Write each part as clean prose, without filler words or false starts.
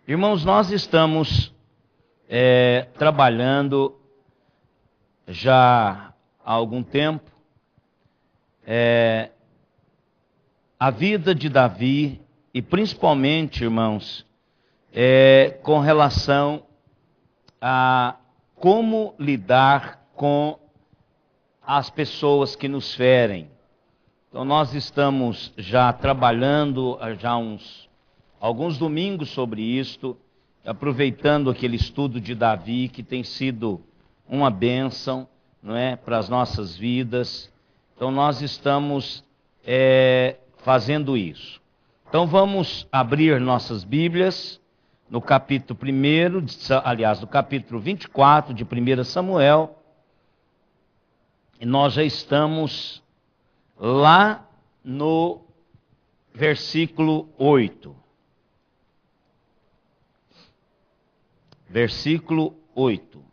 Irmãos, nós estamos trabalhando já há algum tempo a vida de Davi e principalmente, irmãos, com relação a como lidar com as pessoas que nos ferem. Então nós estamos já trabalhando já alguns domingos sobre isto, aproveitando aquele estudo de Davi que tem sido uma bênção, não é, para as nossas vidas. Então nós estamos fazendo isso. Então vamos abrir nossas Bíblias no capítulo 1, no capítulo 24 de 1 Samuel. E nós já estamos lá no versículo 8. Versículo 8.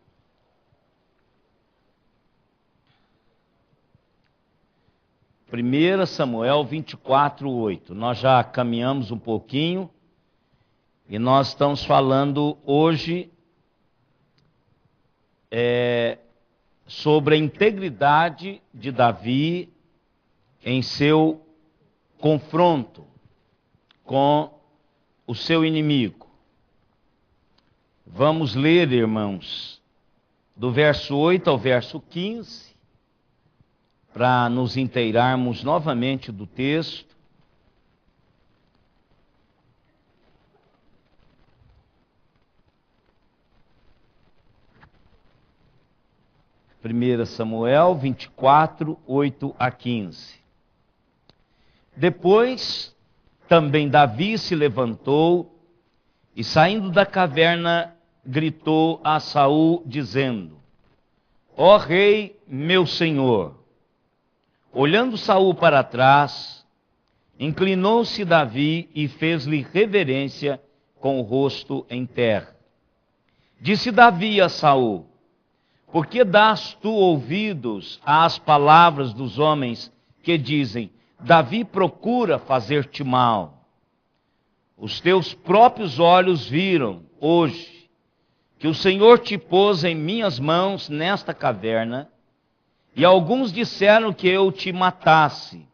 Primeira Samuel 24, 8. Nós já caminhamos um pouquinho e nós estamos falando hoje sobre a integridade de Davi em seu confronto com o seu inimigo. Vamos ler, irmãos, do verso 8 ao verso 15, para nos inteirarmos novamente do texto. Primeira Samuel 24, 8 a 15. Depois, também Davi se levantou e, saindo da caverna, gritou a Saul, dizendo: Ó rei, meu senhor. Olhando Saul para trás, inclinou-se Davi e fez-lhe reverência com o rosto em terra. Disse Davi a Saul: Por que dás tu ouvidos às palavras dos homens que dizem: Davi procura fazer-te mal? Os teus próprios olhos viram hoje que o Senhor te pôs em minhas mãos nesta caverna, e alguns disseram que eu te matasse,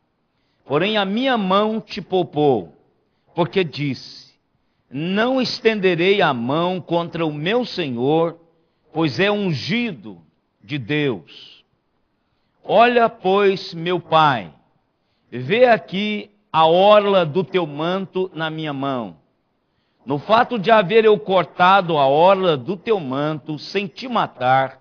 porém a minha mão te poupou, porque disse: Não estenderei a mão contra o meu Senhor, pois é ungido de Deus. Olha, pois, meu pai, vê aqui a orla do teu manto na minha mão. No fato de haver eu cortado a orla do teu manto sem te matar,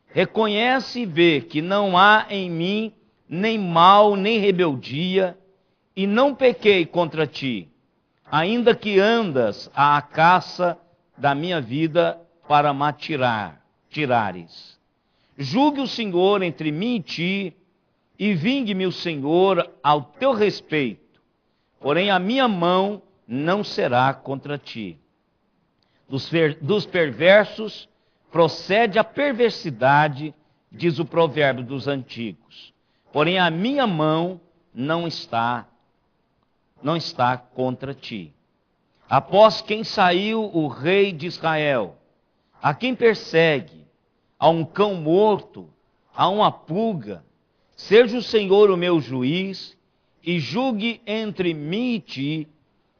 reconhece e vê que não há em mim nem mal, nem rebeldia, e não pequei contra ti, ainda que andas à caça da minha vida para me tirares. Julgue o Senhor entre mim e ti, e vingue-me o Senhor ao teu respeito, porém a minha mão não será contra ti. Dos perversos procede a perversidade, diz o provérbio dos antigos. Porém a minha mão não está contra ti. Após quem saiu o rei de Israel, a quem persegue, a um cão morto, a uma pulga, seja o Senhor o meu juiz, e julgue entre mim e ti,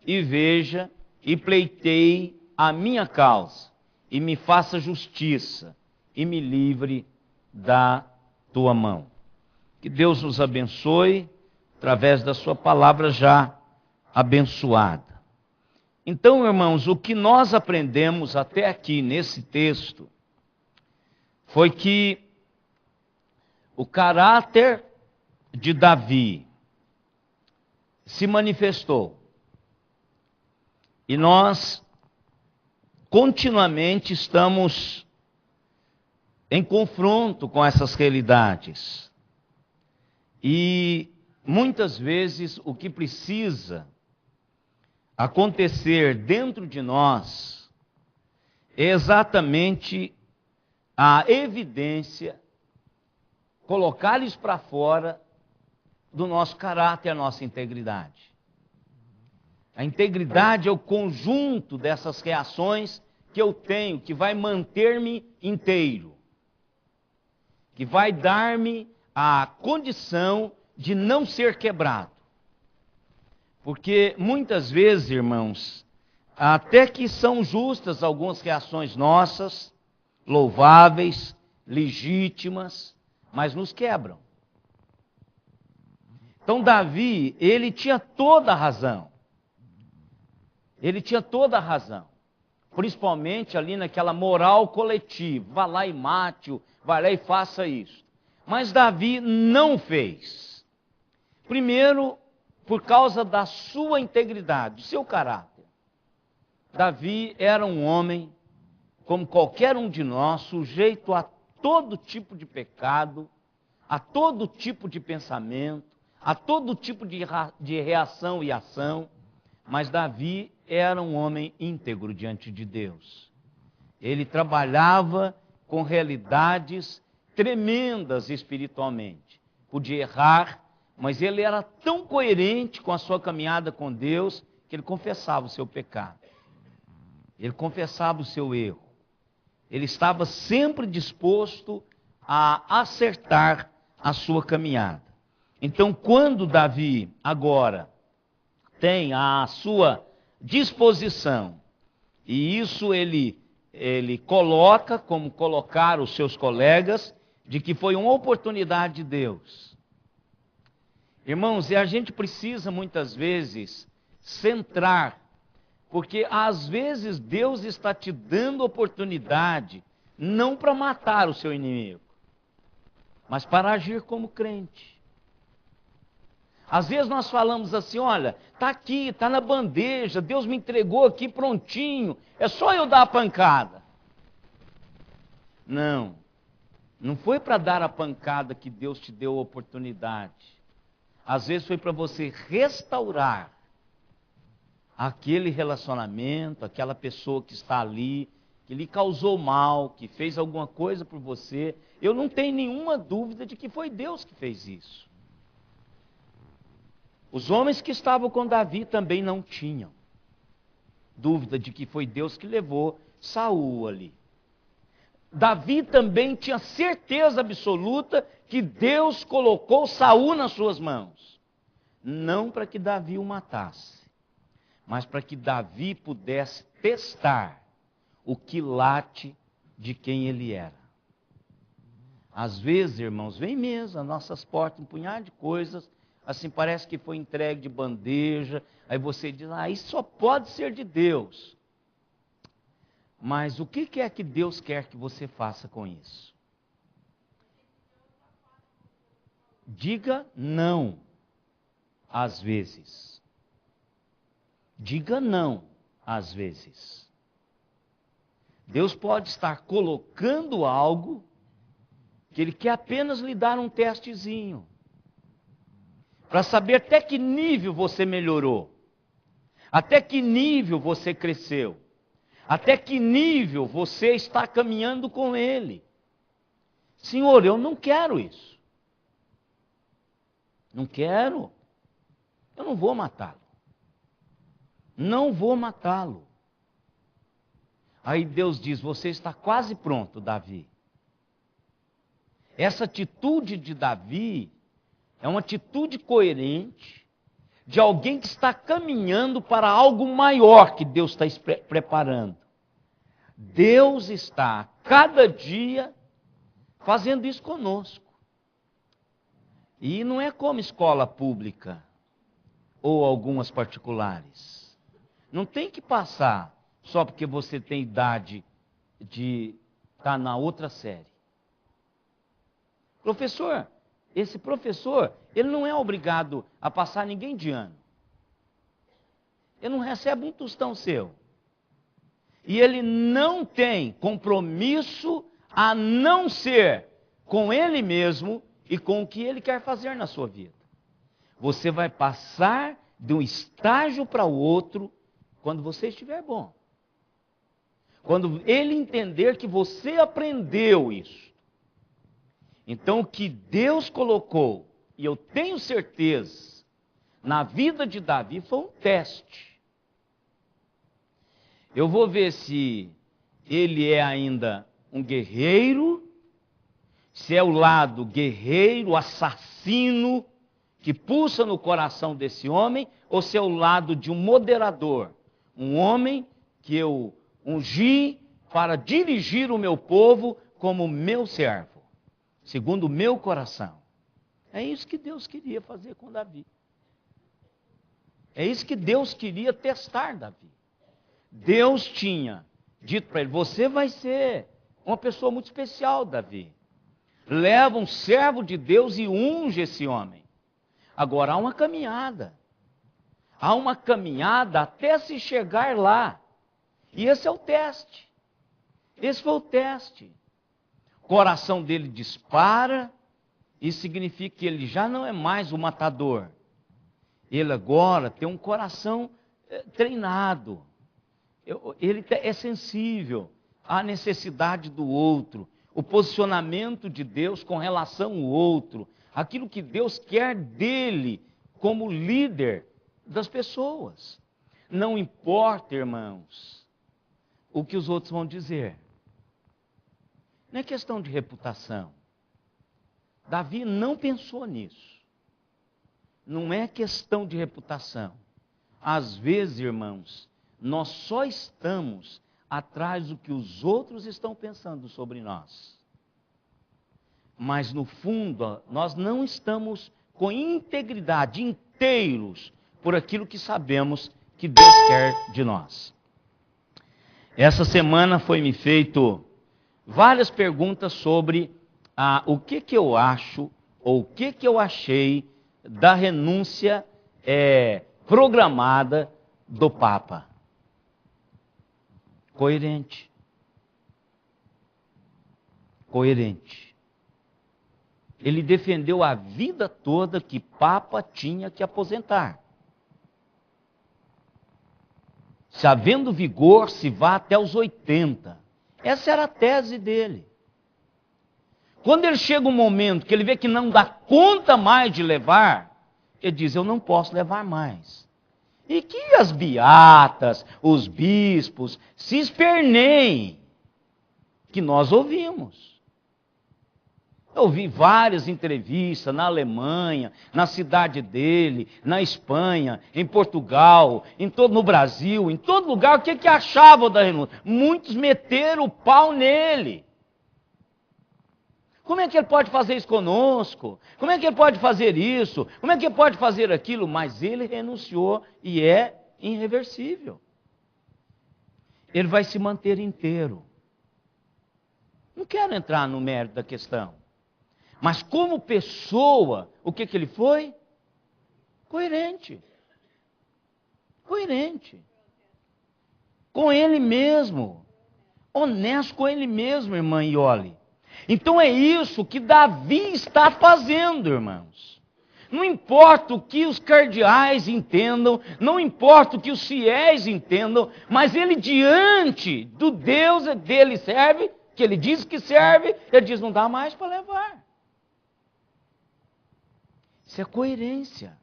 e veja, e pleiteie a minha causa, e me faça justiça, e me livre da tua mão. Que Deus nos abençoe, através da sua palavra já abençoada. Então, irmãos, o que nós aprendemos até aqui nesse texto, foi que o caráter de Davi se manifestou. E nós continuamente estamos em confronto com essas realidades. E muitas vezes o que precisa acontecer dentro de nós é exatamente a evidência, colocar isso para fora do nosso caráter, a nossa integridade. A integridade é o conjunto dessas reações que eu tenho, que vai manter-me inteiro, que vai dar-me a condição de não ser quebrado. Porque muitas vezes, irmãos, até que são justas algumas reações nossas, louváveis, legítimas, mas nos quebram. Então Davi, ele tinha toda a razão. Ele tinha toda a razão. Principalmente ali naquela moral coletiva. Vá lá e mate-o, vá lá e faça isso. Mas Davi não fez. Primeiro, por causa da sua integridade, do seu caráter. Davi era um homem, como qualquer um de nós, sujeito a todo tipo de pecado, a todo tipo de pensamento, a todo tipo de reação e ação, mas Davi era um homem íntegro diante de Deus. Ele trabalhava com realidades tremendas espiritualmente. Podia errar, mas ele era tão coerente com a sua caminhada com Deus que ele confessava o seu pecado. Ele confessava o seu erro. Ele estava sempre disposto a acertar a sua caminhada. Então, quando Davi agora tem à sua disposição, e isso ele coloca, como colocaram os seus colegas, de que foi uma oportunidade de Deus. Irmãos, e a gente precisa muitas vezes centrar, porque às vezes Deus está te dando oportunidade, não para matar o seu inimigo, mas para agir como crente. Às vezes nós falamos assim, olha, está aqui, está na bandeja, Deus me entregou aqui prontinho, é só eu dar a pancada. Não, não foi para dar a pancada que Deus te deu a oportunidade. Às vezes foi para você restaurar aquele relacionamento, aquela pessoa que está ali, que lhe causou mal, que fez alguma coisa por você. Eu não tenho nenhuma dúvida de que foi Deus que fez isso. Os homens que estavam com Davi também não tinham dúvida de que foi Deus que levou Saul ali. Davi também tinha certeza absoluta que Deus colocou Saul nas suas mãos. Não para que Davi o matasse, mas para que Davi pudesse testar o quilate de quem ele era. Às vezes, irmãos, vem mesmo às nossas portas um punhado de coisas, assim parece que foi entregue de bandeja, aí você diz, isso só pode ser de Deus. Mas o que é que Deus quer que você faça com isso? Diga não, às vezes. Diga não, às vezes. Deus pode estar colocando algo que Ele quer apenas lhe dar um testezinho, para saber até que nível você melhorou, até que nível você cresceu, até que nível você está caminhando com Ele. Senhor, eu não quero isso. Não quero. Eu não vou matá-lo. Não vou matá-lo. Aí Deus diz, você está quase pronto, Davi. Essa atitude de Davi é uma atitude coerente de alguém que está caminhando para algo maior que Deus está preparando. Deus está, cada dia, fazendo isso conosco. E não é como escola pública ou algumas particulares. Não tem que passar só porque você tem idade de estar na outra série. Professor, esse professor, ele não é obrigado a passar ninguém de ano. Ele não recebe um tostão seu. E ele não tem compromisso a não ser com ele mesmo e com o que ele quer fazer na sua vida. Você vai passar de um estágio para o outro quando você estiver bom. Quando ele entender que você aprendeu isso. Então, o que Deus colocou, e eu tenho certeza, na vida de Davi foi um teste. Eu vou ver se ele é ainda um guerreiro, se é o lado guerreiro, assassino, que pulsa no coração desse homem, ou se é o lado de um moderador, um homem que eu ungi para dirigir o meu povo como meu servo, segundo o meu coração. É isso que Deus queria fazer com Davi. É isso que Deus queria testar Davi. Deus tinha dito para ele: você vai ser uma pessoa muito especial, Davi. Leva um servo de Deus e unge esse homem. Agora há uma caminhada. Há uma caminhada até se chegar lá. E esse é o teste. Esse foi o teste. O coração dele dispara. Isso significa que ele já não é mais o matador. Ele agora tem um coração treinado. Ele é sensível à necessidade do outro. O posicionamento de Deus com relação ao outro. Aquilo que Deus quer dele como líder das pessoas. Não importa, irmãos, o que os outros vão dizer. Não é questão de reputação. Davi não pensou nisso. Não é questão de reputação. Às vezes, irmãos, nós só estamos atrás do que os outros estão pensando sobre nós. Mas, no fundo, nós não estamos com integridade, inteiros, por aquilo que sabemos que Deus quer de nós. Essa semana foi-me feito várias perguntas sobre o que eu acho, ou o que eu achei da renúncia programada do Papa. Coerente. Coerente. Ele defendeu a vida toda que Papa tinha que aposentar. Se havendo vigor, se vá até os 80. Essa era a tese dele. Quando ele chega um momento que ele vê que não dá conta mais de levar, ele diz: eu não posso levar mais. E que as beatas, os bispos, se esperneiem, que nós ouvimos. Eu ouvi várias entrevistas na Alemanha, na cidade dele, na Espanha, em Portugal, no Brasil, em todo lugar. O que achavam da renúncia? Muitos meteram o pau nele. Como é que ele pode fazer isso conosco? Como é que ele pode fazer isso? Como é que ele pode fazer aquilo? Mas ele renunciou e é irreversível. Ele vai se manter inteiro. Não quero entrar no mérito da questão. Mas como pessoa, o que ele foi? Coerente. Coerente. Com ele mesmo. Honesto com ele mesmo, irmã Iole. Então é isso que Davi está fazendo, irmãos. Não importa o que os cardeais entendam, não importa o que os fiéis entendam, mas ele diante do Deus dele serve, que ele diz que serve, ele diz: não dá mais para levar. Isso é coerência.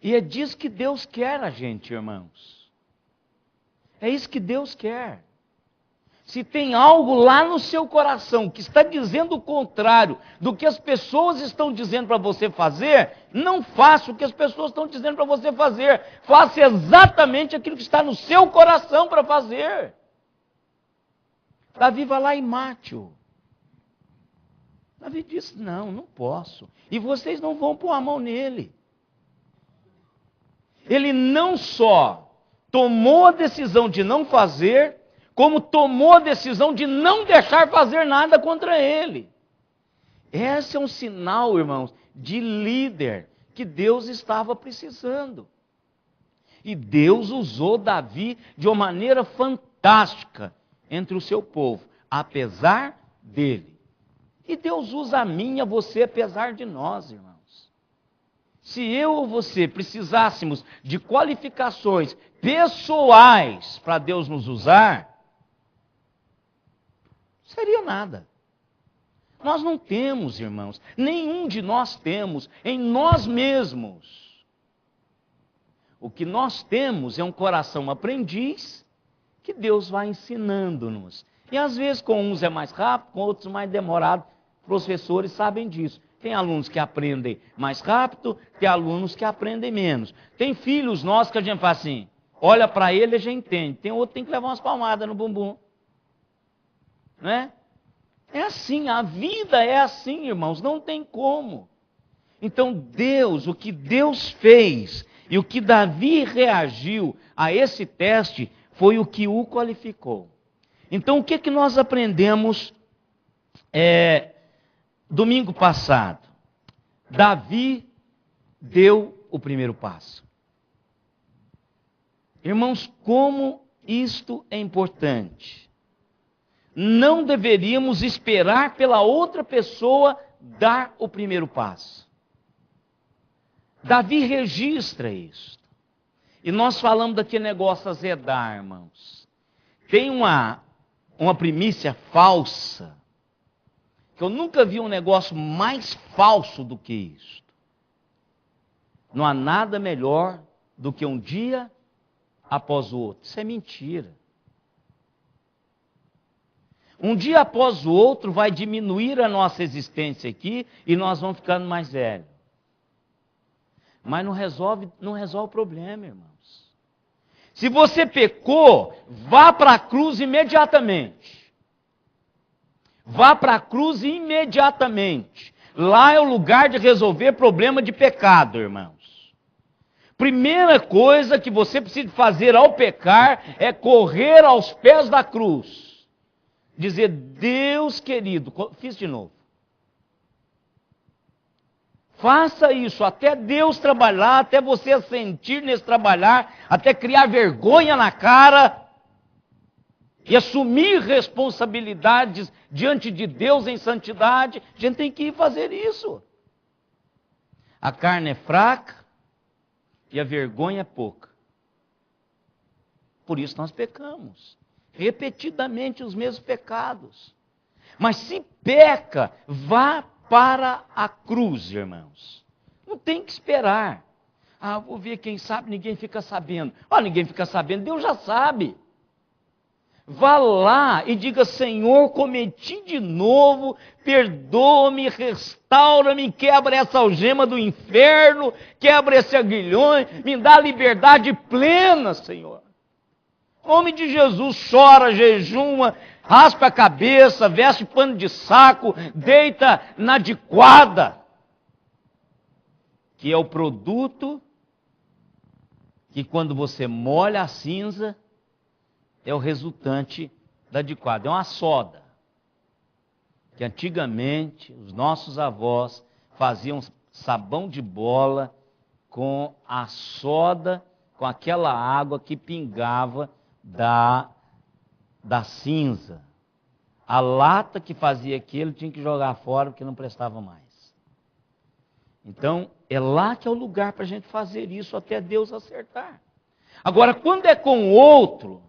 E é disso que Deus quer a gente, irmãos. É isso que Deus quer. Se tem algo lá no seu coração que está dizendo o contrário do que as pessoas estão dizendo para você fazer, não faça o que as pessoas estão dizendo para você fazer. Faça exatamente aquilo que está no seu coração para fazer. Davi vai lá e mate-o. Davi disse: não posso. E vocês não vão pôr a mão nele. Ele não só tomou a decisão de não fazer, como tomou a decisão de não deixar fazer nada contra ele. Esse é um sinal, irmãos, de líder que Deus estava precisando. E Deus usou Davi de uma maneira fantástica entre o seu povo, apesar dele. E Deus usa a mim e a você apesar de nós, irmãos. Se eu ou você precisássemos de qualificações pessoais para Deus nos usar, seria nada. Nós não temos, irmãos, nenhum de nós temos em nós mesmos. O que nós temos é um coração aprendiz que Deus vai ensinando-nos. E às vezes com uns é mais rápido, com outros mais demorado. Professores sabem disso. Tem alunos que aprendem mais rápido, tem alunos que aprendem menos. Tem filhos nossos que a gente fala assim, olha para ele e já entende. Tem outro que tem que levar umas palmadas no bumbum. Não é? É assim, a vida é assim, irmãos, não tem como. Então Deus, o que Deus fez e o que Davi reagiu a esse teste foi o que o qualificou. Então o que nós aprendemos domingo passado? Davi deu o primeiro passo. Irmãos, como isto é importante. Não deveríamos esperar pela outra pessoa dar o primeiro passo. Davi registra isso. E nós falamos daquele negócio azedar, irmãos. Tem uma primícia falsa, que eu nunca vi um negócio mais falso do que isso. Não há nada melhor do que um dia após o outro. Isso é mentira. Um dia após o outro vai diminuir a nossa existência aqui e nós vamos ficando mais velhos. Mas não resolve o problema, irmãos. Se você pecou, vá para a cruz imediatamente. Vá para a cruz imediatamente. Lá é o lugar de resolver problema de pecado, irmãos. Primeira coisa que você precisa fazer ao pecar é correr aos pés da cruz. Dizer, Deus querido, fiz de novo. Faça isso, até Deus trabalhar, até você sentir nesse trabalhar, até criar vergonha na cara e assumir responsabilidades diante de Deus em santidade. A gente tem que ir fazer isso. A carne é fraca e a vergonha é pouca. Por isso nós pecamos. Repetidamente os mesmos pecados. Mas se peca, vá para a cruz, irmãos. Não tem que esperar. Vou ver, quem sabe, ninguém fica sabendo. Ninguém fica sabendo, Deus já sabe. Vá lá e diga, Senhor, cometi de novo, perdoa-me, restaura-me, quebra essa algema do inferno, quebra esse aguilhão, me dá liberdade plena, Senhor. Em nome de Jesus, chora, jejuma, raspa a cabeça, veste pano de saco, deita na diquada, que é o produto que quando você molha a cinza, é o resultante da diquada. É uma soda, que antigamente os nossos avós faziam sabão de bola com a soda, com aquela água que pingava da cinza. A lata que fazia aquilo tinha que jogar fora porque não prestava mais. Então, é lá que é o lugar para a gente fazer isso até Deus acertar. Agora, quando é com o outro,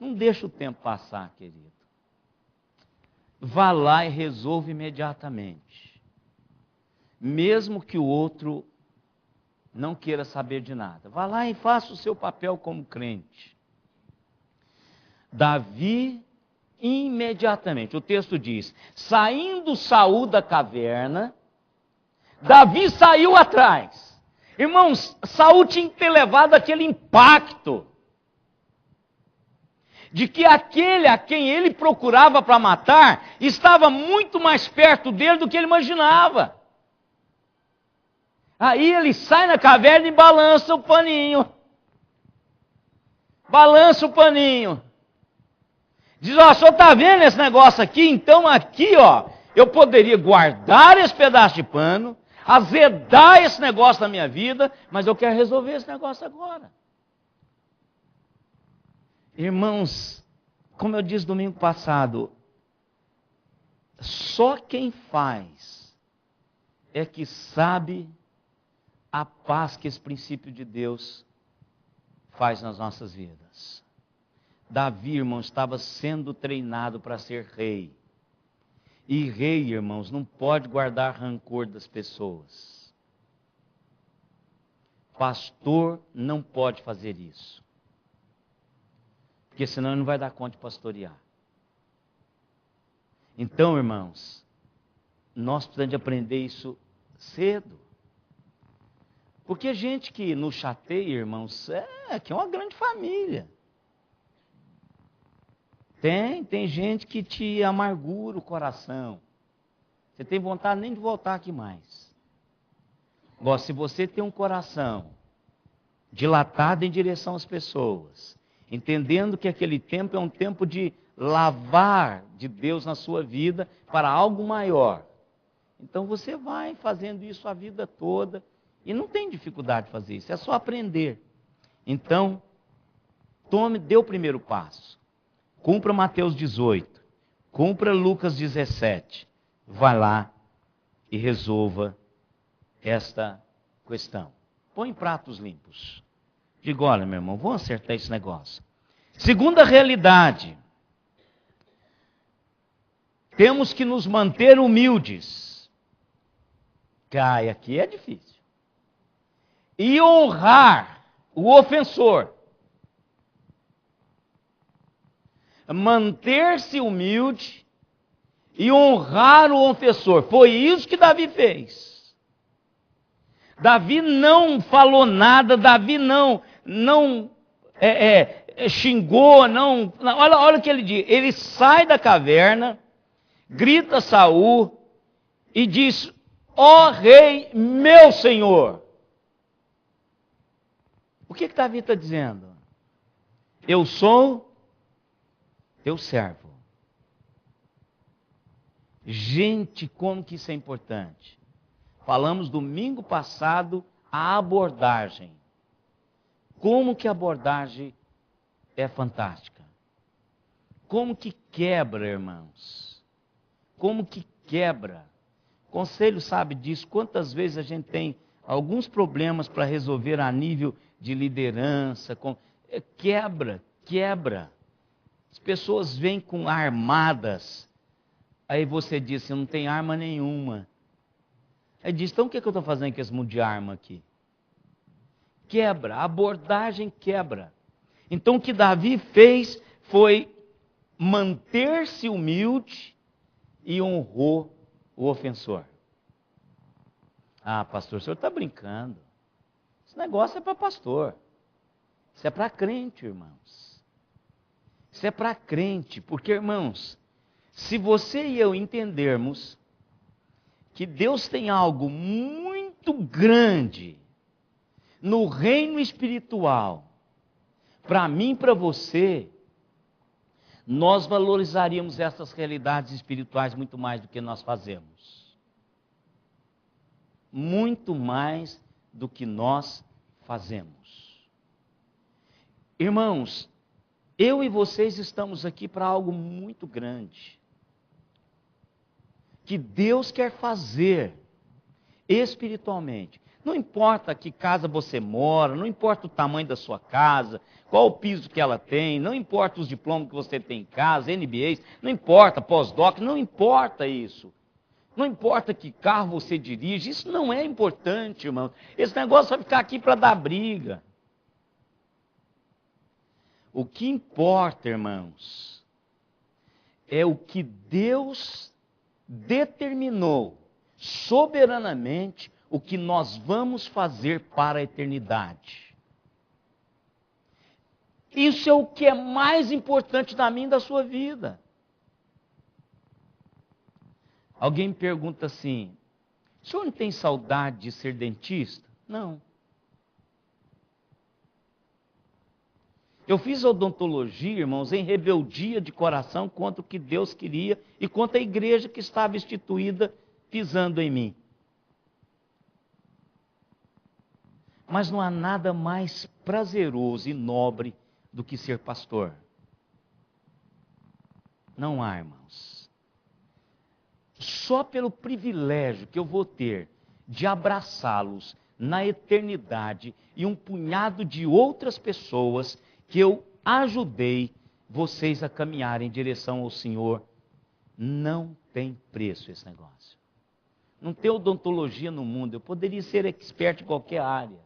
não deixa o tempo passar, querido. Vá lá e resolva imediatamente. Mesmo que o outro não queira saber de nada. Vá lá e faça o seu papel como crente. Davi, imediatamente, o texto diz, saindo Saul da caverna, Davi saiu atrás. Irmãos, Saul tinha que ter levado aquele impacto de que aquele a quem ele procurava para matar estava muito mais perto dele do que ele imaginava. Aí ele sai na caverna e balança o paninho. Balança o paninho. Diz, o senhor está vendo esse negócio aqui? Então aqui, eu poderia guardar esse pedaço de pano, azedar esse negócio da minha vida, mas eu quero resolver esse negócio agora. Irmãos, como eu disse domingo passado, só quem faz é que sabe a paz que esse princípio de Deus faz nas nossas vidas. Davi, irmãos, estava sendo treinado para ser rei. E rei, irmãos, não pode guardar rancor das pessoas. Pastor não pode fazer isso. porque senão ele não vai dar conta de pastorear. Então, irmãos, nós precisamos de aprender isso cedo. Porque gente que nos chateia, irmãos, que é uma grande família. Tem gente que te amargura o coração. Você tem vontade nem de voltar aqui mais. Agora, se você tem um coração dilatado em direção às pessoas, entendendo que aquele tempo é um tempo de lavar de Deus na sua vida para algo maior, então você vai fazendo isso a vida toda e não tem dificuldade de fazer isso, é só aprender. Então, dê o primeiro passo. Cumpra Mateus 18, cumpra Lucas 17. Vai lá e resolva esta questão. Põe pratos limpos. Diga, olha, meu irmão, vamos acertar esse negócio. Segunda realidade. Temos que nos manter humildes. Aqui é difícil. E honrar o ofensor. Manter-se humilde e honrar o ofensor. Foi isso que Davi fez. Davi não falou nada, Davi não xingou, olha o que ele diz. Ele sai da caverna, grita a Saul e diz: ó rei, meu senhor. O que Davi está dizendo? Eu sou teu servo. Gente, como que isso é importante. Falamos domingo passado a abordagem. Como que a abordagem é fantástica. Como que quebra, irmãos. Como que quebra. O conselho sabe disso. Quantas vezes a gente tem alguns problemas para resolver a nível de liderança. Quebra. As pessoas vêm com armadas. Aí você diz assim, não tem arma nenhuma. Aí diz, então o que eu estou fazendo com esse monte de arma aqui? Quebra, a abordagem quebra. Então o que Davi fez foi manter-se humilde e honrou o ofensor. Ah, pastor, o senhor está brincando. Esse negócio é para pastor. Isso é para crente, irmãos. Isso é para crente, porque, irmãos, se você e eu entendermos que Deus tem algo muito grande no reino espiritual, para mim e para você, nós valorizaríamos essas realidades espirituais muito mais do que nós fazemos. Muito mais do que nós fazemos. Irmãos, eu e vocês estamos aqui para algo muito grande. Que Deus quer fazer espiritualmente. Não importa que casa você mora, não importa o tamanho da sua casa, qual o piso que ela tem, não importa os diplomas que você tem em casa, MBAs, não importa pós-doc, não importa isso. Não importa que carro você dirige, isso não é importante, irmão. Esse negócio vai ficar aqui para dar briga. O que importa, irmãos, é o que Deus determinou soberanamente o que nós vamos fazer para a eternidade. Isso é o que é mais importante da minha e da sua vida. Alguém me pergunta assim, o senhor não tem saudade de ser dentista? Não. Eu fiz odontologia, irmãos, em rebeldia de coração contra o que Deus queria e contra a igreja que estava instituída pisando em mim. Mas não há nada mais prazeroso e nobre do que ser pastor. Não há, irmãos. Só pelo privilégio que eu vou ter de abraçá-los na eternidade e um punhado de outras pessoas que eu ajudei vocês a caminhar em direção ao Senhor, não tem preço esse negócio. Não tem odontologia no mundo, eu poderia ser expert em qualquer área.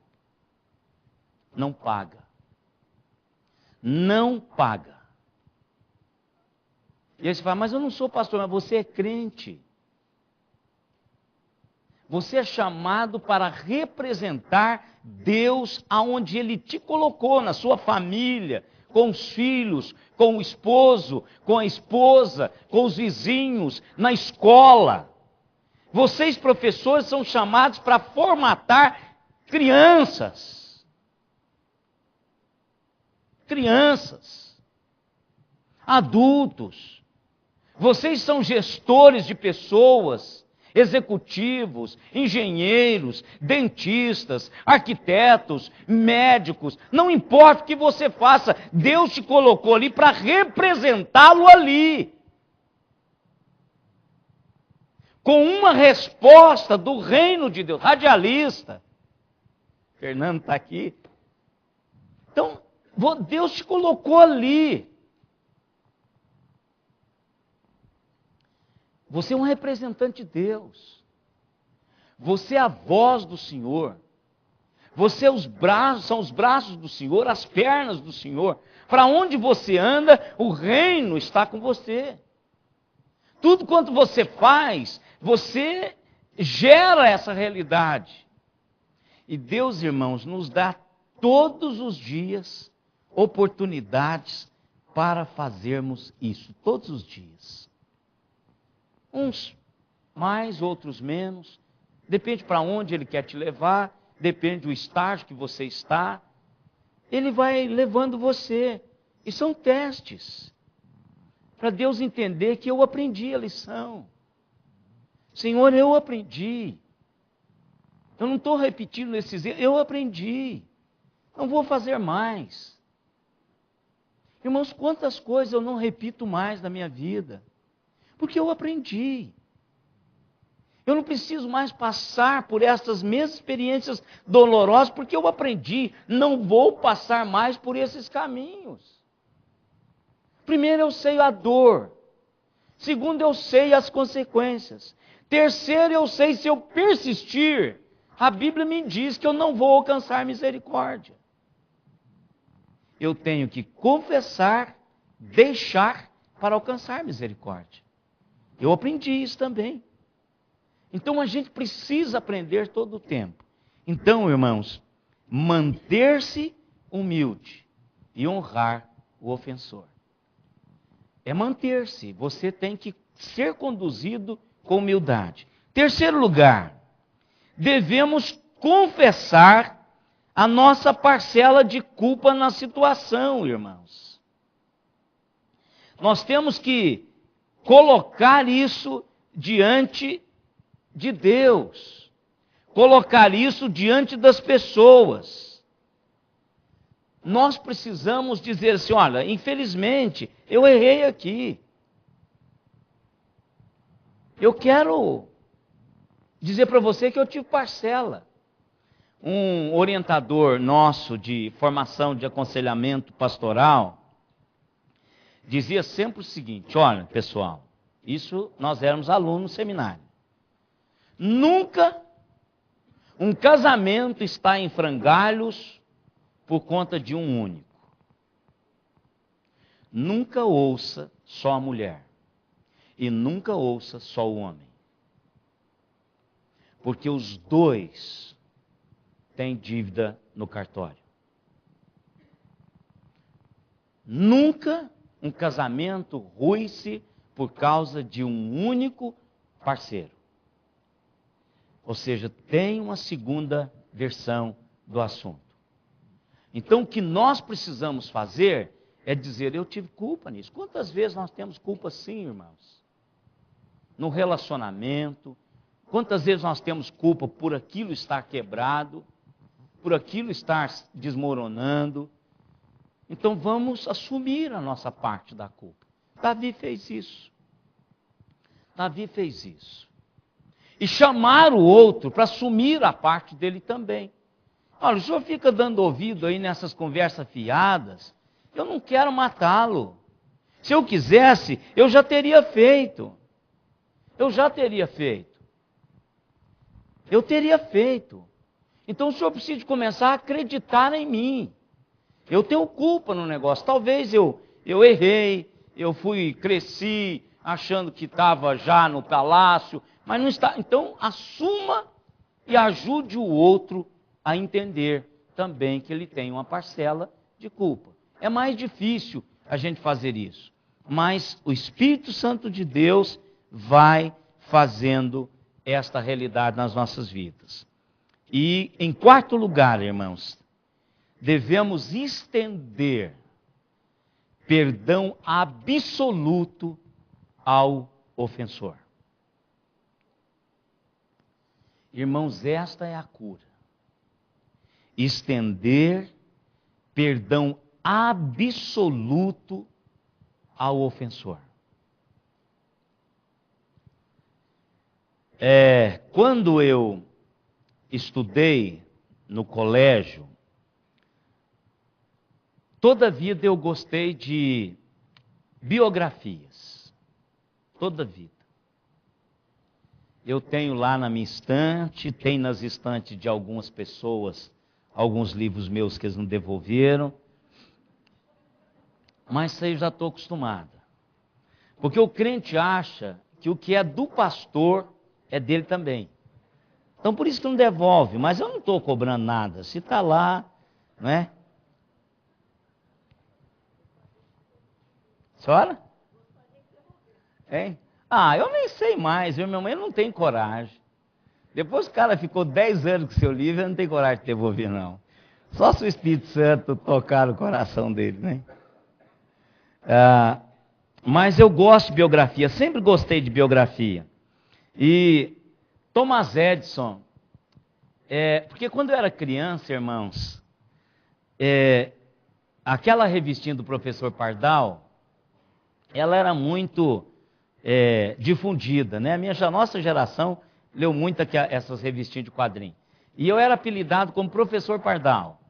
Não paga. Não paga. E aí você fala, mas eu não sou pastor, mas você é crente. Você é chamado para representar Deus aonde Ele te colocou, na sua família, com os filhos, com o esposo, com a esposa, com os vizinhos, na escola. Vocês, professores, são chamados para formatar crianças. Crianças. Adultos. Vocês são gestores de pessoas, executivos, engenheiros, dentistas, arquitetos, médicos. Não importa o que você faça, Deus te colocou ali para representá-lo ali. Com uma resposta do reino de Deus. Radialista. Fernando está aqui. Então, Deus te colocou ali. Você é um representante de Deus. Você é a voz do Senhor. Você são os braços do Senhor, as pernas do Senhor. Para onde você anda, o reino está com você. Tudo quanto você faz, você gera essa realidade. E Deus, irmãos, nos dá todos os dias oportunidades para fazermos isso. Todos os dias. Uns mais, outros menos. Depende para onde Ele quer te levar. Depende do estágio que você está. Ele vai levando você. E são testes. Para Deus entender que eu aprendi a lição. Senhor, eu aprendi. Eu não estou repetindo esses erros. Eu aprendi. Não vou fazer mais. Irmãos, quantas coisas eu não repito mais na minha vida? Porque eu aprendi. Eu não preciso mais passar por essas mesmas experiências dolorosas, porque eu aprendi. Não vou passar mais por esses caminhos. Primeiro, eu sei a dor. Segundo, eu sei as consequências. Terceiro, eu sei se eu persistir, a Bíblia me diz que eu não vou alcançar misericórdia. Eu tenho que confessar, deixar para alcançar misericórdia. Eu aprendi isso também. Então a gente precisa aprender todo o tempo. Então, irmãos, manter-se humilde e honrar o ofensor. É manter-se. Você tem que ser conduzido com humildade. Terceiro lugar, devemos confessar a nossa parcela de culpa na situação, irmãos. Nós temos que colocar isso diante de Deus. Colocar isso diante das pessoas. Nós precisamos dizer assim, olha, infelizmente, eu errei aqui. Eu quero dizer para você que eu tive parcela. Um orientador nosso de formação de aconselhamento pastoral dizia sempre o seguinte, olha, pessoal, isso nós éramos alunos no seminário. Nunca um casamento está em frangalhos por conta de um único. Nunca ouça só a mulher. E nunca ouça só o homem. Porque os dois têm dívida no cartório. Nunca um casamento rui-se por causa de um único parceiro. Ou seja, tem uma segunda versão do assunto. Então, o que nós precisamos fazer é dizer, eu tive culpa nisso. Quantas vezes nós temos culpa sim, irmãos? No relacionamento. Quantas vezes nós temos culpa por aquilo estar quebrado, por aquilo estar desmoronando. Então, vamos assumir a nossa parte da culpa. Davi fez isso. Davi fez isso. E chamar o outro para assumir a parte dele também. Olha, o senhor fica dando ouvido aí nessas conversas fiadas. Eu não quero matá-lo. Se eu quisesse, eu já teria feito. Eu já teria feito. Eu teria feito. Então o senhor precisa começar a acreditar em mim. Eu tenho culpa no negócio. Talvez eu errei, eu cresci achando que estava já no palácio, mas não está. Então, assuma e ajude o outro a entender também que ele tem uma parcela de culpa. É mais difícil a gente fazer isso, mas o Espírito Santo de Deus vai fazendo esta realidade nas nossas vidas. E, em quarto lugar, irmãos, devemos estender perdão absoluto ao ofensor. Irmãos, esta é a cura. Estender perdão absoluto ao ofensor. Quando eu estudei no colégio, toda a vida eu gostei de biografias. Toda a vida. Eu tenho lá na minha estante, tem nas estantes de algumas pessoas, alguns livros meus que eles não devolveram. Mas isso aí eu já estou acostumado. Porque o crente acha que o que é do pastor é dele também. Então por isso que não devolve, mas eu não estou cobrando nada. Se está lá, não é? Senhora? Hein? Eu nem sei mais, minha mãe não tem coragem. Depois que o cara ficou 10 anos com seu livro, eu não tenho coragem de devolver, não. Só se o Espírito Santo tocar o coração dele, né? Mas eu gosto de biografia, sempre gostei de biografia. E Thomas Edison, porque quando eu era criança, irmãos, aquela revistinha do professor Pardal, ela era muito difundida, né? Nossa geração leu muito essas revistinhas de quadrinhos. E eu era apelidado como professor Pardal,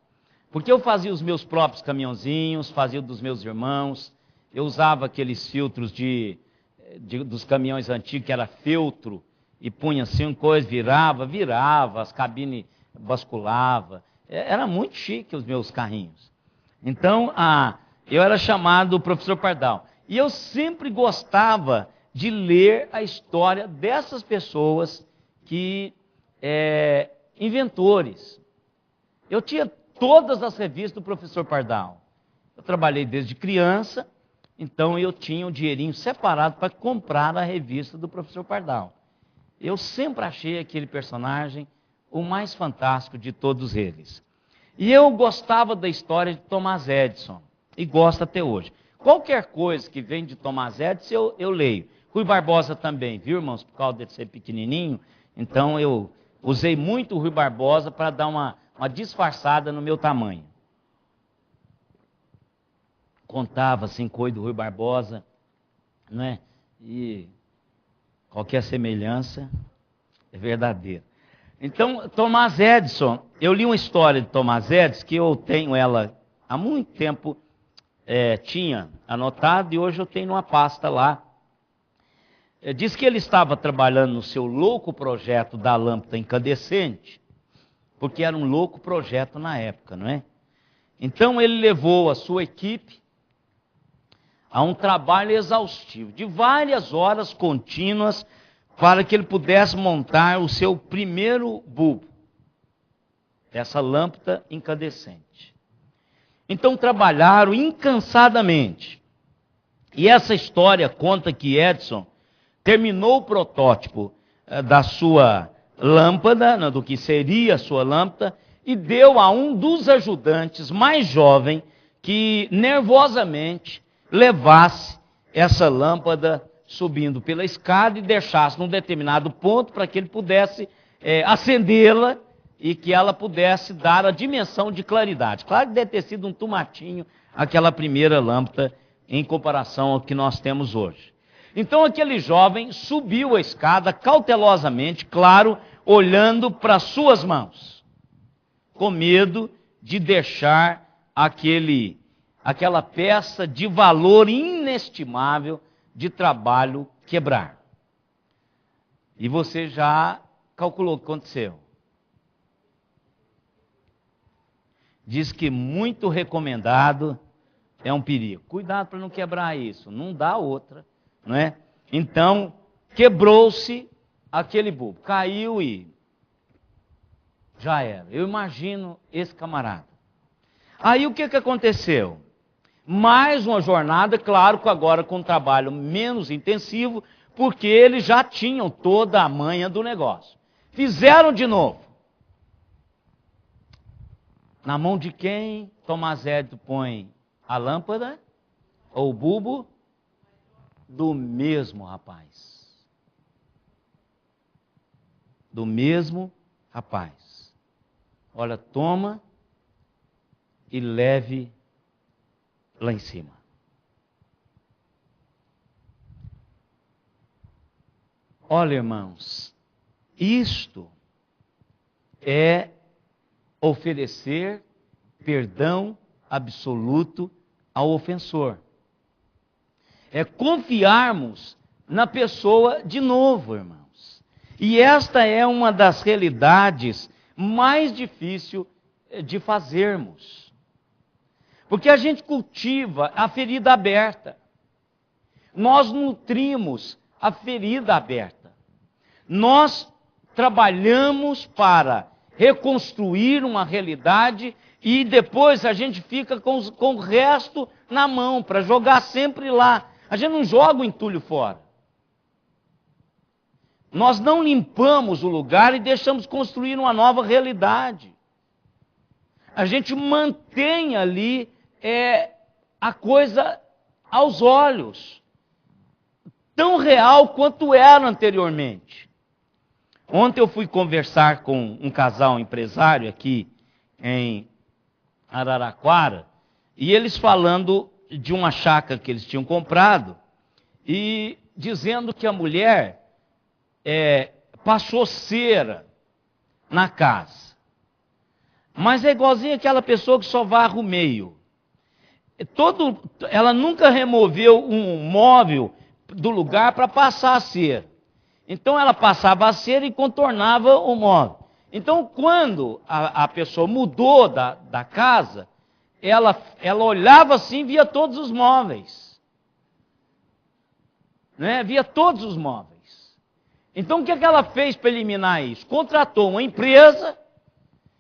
porque eu fazia os meus próprios caminhãozinhos, fazia dos meus irmãos, eu usava aqueles filtros dos caminhões antigos, que era feltro, e punha assim coisa, virava, as cabines basculava. Era muito chique os meus carrinhos. Então, eu era chamado professor Pardal. E eu sempre gostava de ler a história dessas pessoas inventores. Eu tinha todas as revistas do professor Pardal. Eu trabalhei desde criança, então eu tinha um dinheirinho separado para comprar a revista do professor Pardal. Eu sempre achei aquele personagem o mais fantástico de todos eles. E eu gostava da história de Thomas Edison, e gosto até hoje. Qualquer coisa que vem de Thomas Edison, eu leio. Rui Barbosa também, viu, irmãos? Por causa de ser pequenininho, então eu usei muito o Rui Barbosa para dar uma disfarçada no meu tamanho. Contava assim, coisa do Rui Barbosa, né? E qualquer semelhança é verdadeira. Então, Thomas Edison, eu li uma história de Thomas Edison, que eu tenho ela há muito tempo, tinha anotado, e hoje eu tenho numa pasta lá. Diz que ele estava trabalhando no seu louco projeto da lâmpada incandescente, porque era um louco projeto na época, não é? Então ele levou a sua equipe a um trabalho exaustivo, de várias horas contínuas, para que ele pudesse montar o seu primeiro bulbo, essa lâmpada incandescente. Então trabalharam incansadamente. E essa história conta que Edison terminou o protótipo da sua lâmpada, do que seria a sua lâmpada, e deu a um dos ajudantes mais jovem que nervosamente levasse essa lâmpada subindo pela escada e deixasse num determinado ponto para que ele pudesse acendê-la e que ela pudesse dar a dimensão de claridade. Claro que deve ter sido um tomatinho aquela primeira lâmpada em comparação ao que nós temos hoje. Então aquele jovem subiu a escada cautelosamente, claro, olhando para suas mãos, com medo de deixar aquela peça de valor inestimável de trabalho quebrar. E você já calculou o que aconteceu. Diz que muito recomendado é um perigo. Cuidado para não quebrar isso, não dá outra, não é? Então, quebrou-se aquele bulbo, caiu e já era. Eu imagino esse camarada. Aí o que aconteceu? Mais uma jornada, claro que agora com um trabalho menos intensivo, porque eles já tinham toda a manha do negócio. Fizeram de novo. Na mão de quem Tomás Edison põe a lâmpada ou o bulbo? Do mesmo rapaz. Do mesmo rapaz. Olha, toma e leve lá em cima. Olha, irmãos, isto é oferecer perdão absoluto ao ofensor. É confiarmos na pessoa de novo, irmãos. E esta é uma das realidades mais difíceis de fazermos. Porque a gente cultiva a ferida aberta. Nós nutrimos a ferida aberta. Nós trabalhamos para reconstruir uma realidade e depois a gente fica com o resto na mão, para jogar sempre lá. A gente não joga o entulho fora. Nós não limpamos o lugar e deixamos construir uma nova realidade. A gente mantém ali a coisa aos olhos, tão real quanto era anteriormente. Ontem eu fui conversar com um casal empresário aqui em Araraquara, e eles falando de uma chácara que eles tinham comprado, e dizendo que a mulher passou cera na casa. Mas é igualzinho aquela pessoa que só varre o meio. Ela nunca removeu um móvel do lugar para passar a cera. Então ela passava a cera e contornava o móvel. Então quando a pessoa mudou da casa, ela olhava assim e via todos os móveis. Né? Via todos os móveis. Então o que ela fez para eliminar isso? Contratou uma empresa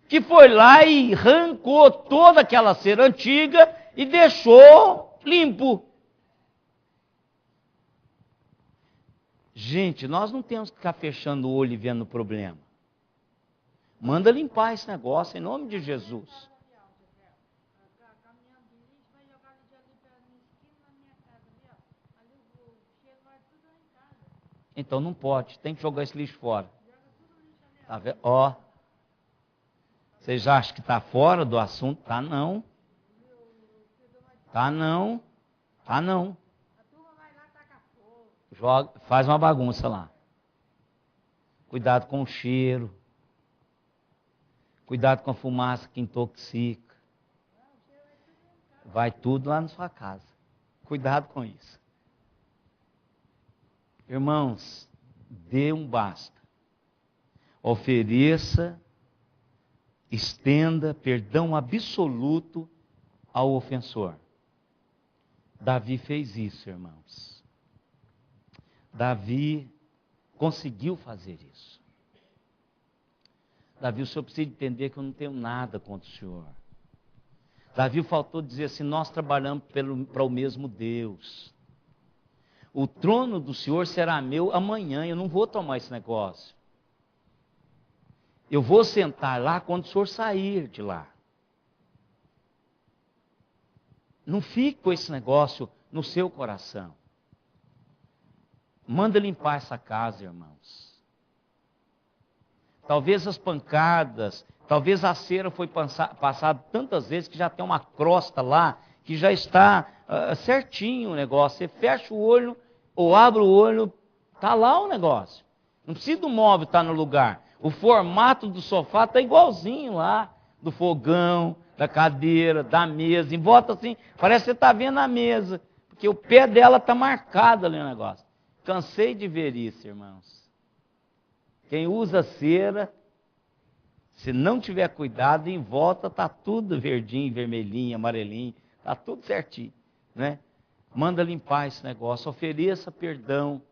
que foi lá e arrancou toda aquela cera antiga e deixou limpo. Gente, nós não temos que ficar fechando o olho e vendo o problema. Manda limpar esse negócio em nome de Jesus. Então não pode, tem que jogar esse lixo fora. Tá vendo? Ó. Vocês acham que está fora do assunto? Tá não. Tá não. Tá não. Joga, faz uma bagunça lá. Cuidado com o cheiro. Cuidado com a fumaça que intoxica. Vai tudo lá na sua casa. Cuidado com isso. Irmãos, dê um basta. Ofereça, estenda perdão absoluto ao ofensor. Davi fez isso, irmãos. Davi conseguiu fazer isso. Davi, o senhor precisa entender que eu não tenho nada contra o senhor. Davi faltou dizer assim, nós trabalhamos para o mesmo Deus. O trono do Senhor será meu amanhã, eu não vou tomar esse negócio. Eu vou sentar lá quando o Senhor sair de lá. Não fique com esse negócio no seu coração. Manda limpar essa casa, irmãos. Talvez as pancadas, talvez a cera foi passada tantas vezes que já tem uma crosta lá, que já está certinho o negócio. Você fecha o olho ou abre o olho, está lá o negócio. Não precisa do móvel estar no lugar. O formato do sofá está igualzinho lá, do fogão, da cadeira, da mesa. Em volta assim, parece que você está vendo a mesa, porque o pé dela está marcado ali no negócio. Cansei de ver isso, irmãos. Quem usa cera, se não tiver cuidado, em volta está tudo verdinho, vermelhinho, amarelinho. Está tudo certinho, né? Manda limpar esse negócio, ofereça perdão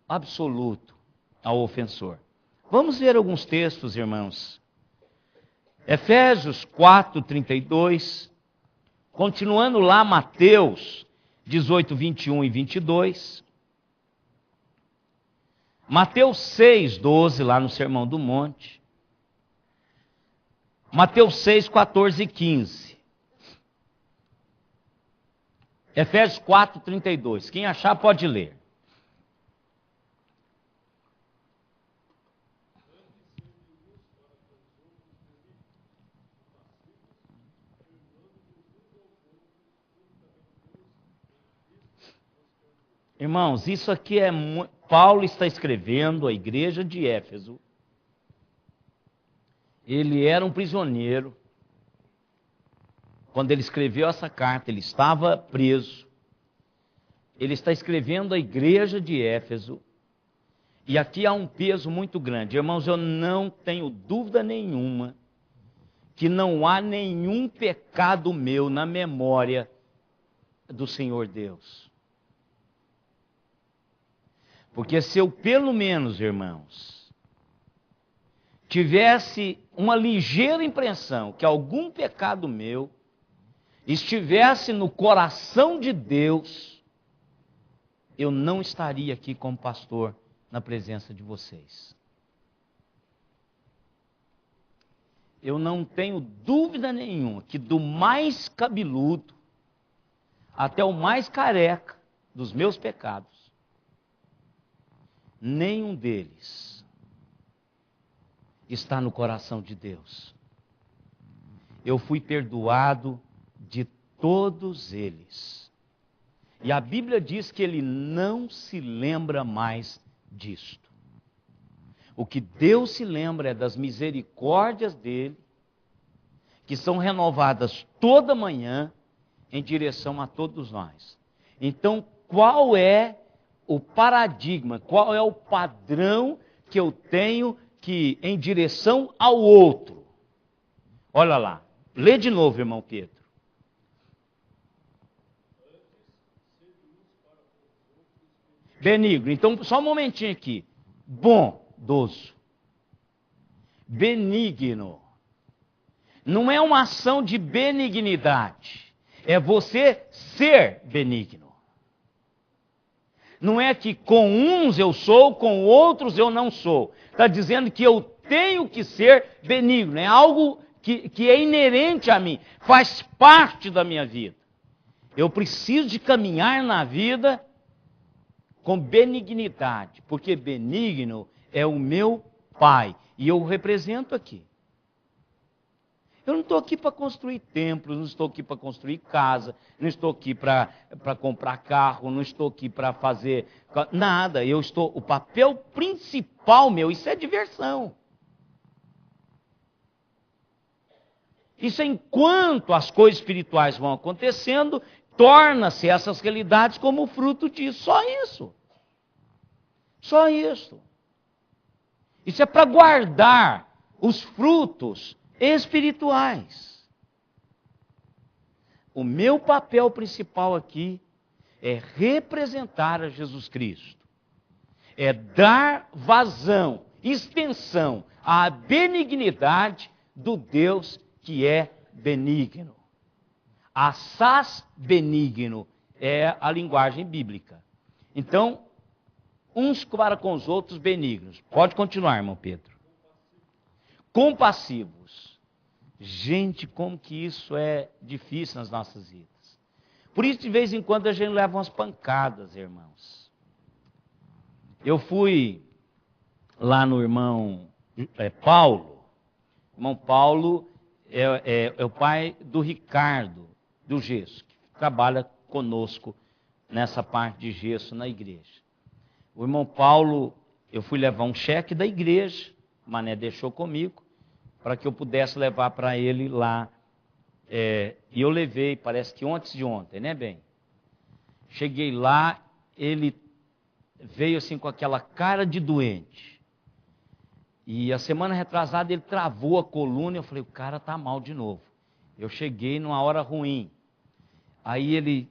absoluto ao ofensor. Vamos ver alguns textos, irmãos. Efésios 4, 32, continuando lá, Mateus 18, 21 e 22. Mateus 6, 12, lá no Sermão do Monte. Mateus 6, 14 e 15. Efésios 4, 32. Quem achar pode ler. Irmãos, isso aqui é... Paulo está escrevendo à igreja de Éfeso. Ele era um prisioneiro. Quando ele escreveu essa carta, ele estava preso. Ele está escrevendo à igreja de Éfeso. E aqui há um peso muito grande. Irmãos, eu não tenho dúvida nenhuma que não há nenhum pecado meu na memória do Senhor Deus. Porque se eu, pelo menos, irmãos, tivesse uma ligeira impressão que algum pecado meu estivesse no coração de Deus, eu não estaria aqui como pastor na presença de vocês. Eu não tenho dúvida nenhuma que do mais cabeludo até o mais careca dos meus pecados, nenhum deles está no coração de Deus. Eu fui perdoado de todos eles. E a Bíblia diz que ele não se lembra mais disto. O que Deus se lembra é das misericórdias dele, que são renovadas toda manhã em direção a todos nós. Então, qual é o paradigma, qual é o padrão que eu tenho que em direção ao outro? Olha lá, lê de novo, irmão Pedro. Benigno, então só um momentinho aqui. Bondoso. Benigno. Não é uma ação de benignidade, é você ser benigno. Não é que com uns eu sou, com outros eu não sou. Está dizendo que eu tenho que ser benigno. É algo que é inerente a mim. Faz parte da minha vida. Eu preciso de caminhar na vida com benignidade. Porque benigno é o meu Pai. E eu o represento aqui. Eu não estou aqui para construir templos, não estou aqui para construir casa, não estou aqui para comprar carro, não estou aqui para fazer nada. O papel principal meu, isso é diversão. Isso é enquanto as coisas espirituais vão acontecendo, torna-se essas realidades como fruto disso. Só isso. Só isso. Isso é para guardar os frutos espirituais. O meu papel principal aqui é representar a Jesus Cristo. É dar vazão, extensão à benignidade do Deus que é benigno. Assaz benigno é a linguagem bíblica. Então, uns para com os outros benignos. Pode continuar, irmão Pedro. Compassivos. Gente, como que isso é difícil nas nossas vidas. Por isso, de vez em quando, a gente leva umas pancadas, irmãos. Eu fui lá no irmão Paulo. O irmão Paulo é o pai do Ricardo, do gesso, que trabalha conosco nessa parte de gesso na igreja. O irmão Paulo, eu fui levar um cheque da igreja, o Mané deixou comigo, para que eu pudesse levar para ele lá. E eu levei, parece que antes de ontem, né, bem? Cheguei lá, ele veio assim com aquela cara de doente. E a semana retrasada ele travou a coluna, eu falei, o cara está mal de novo. Eu cheguei numa hora ruim, Aí ele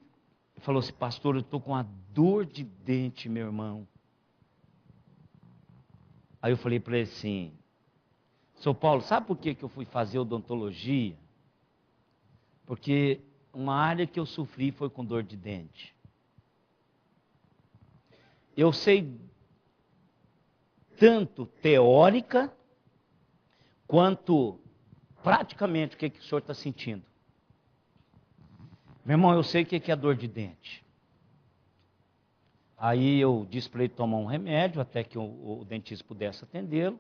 falou assim, pastor, eu estou com uma dor de dente, meu irmão. Aí eu falei para ele assim, São Paulo, sabe por que eu fui fazer odontologia? Porque uma área que eu sofri foi com dor de dente. Eu sei tanto teórica, quanto praticamente o que o senhor está sentindo. Meu irmão, eu sei o que é dor de dente. Aí eu disse para ele tomar um remédio, até que o dentista pudesse atendê-lo.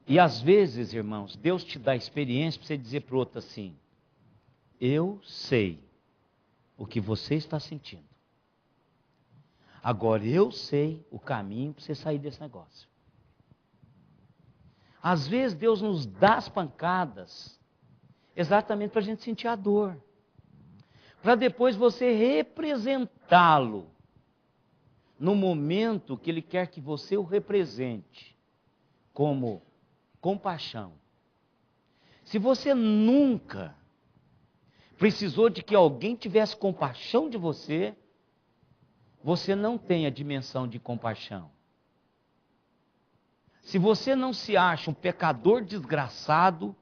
E às vezes, irmãos, Deus te dá experiência para você dizer para o outro assim, eu sei o que você está sentindo. Agora eu sei o caminho para você sair desse negócio. Às vezes Deus nos dá as pancadas exatamente para a gente sentir a dor. Para depois você representá-lo no momento que Ele quer que você o represente, como compaixão. Se você nunca precisou de que alguém tivesse compaixão de você, você não tem a dimensão de compaixão. Se você não se acha um pecador desgraçado,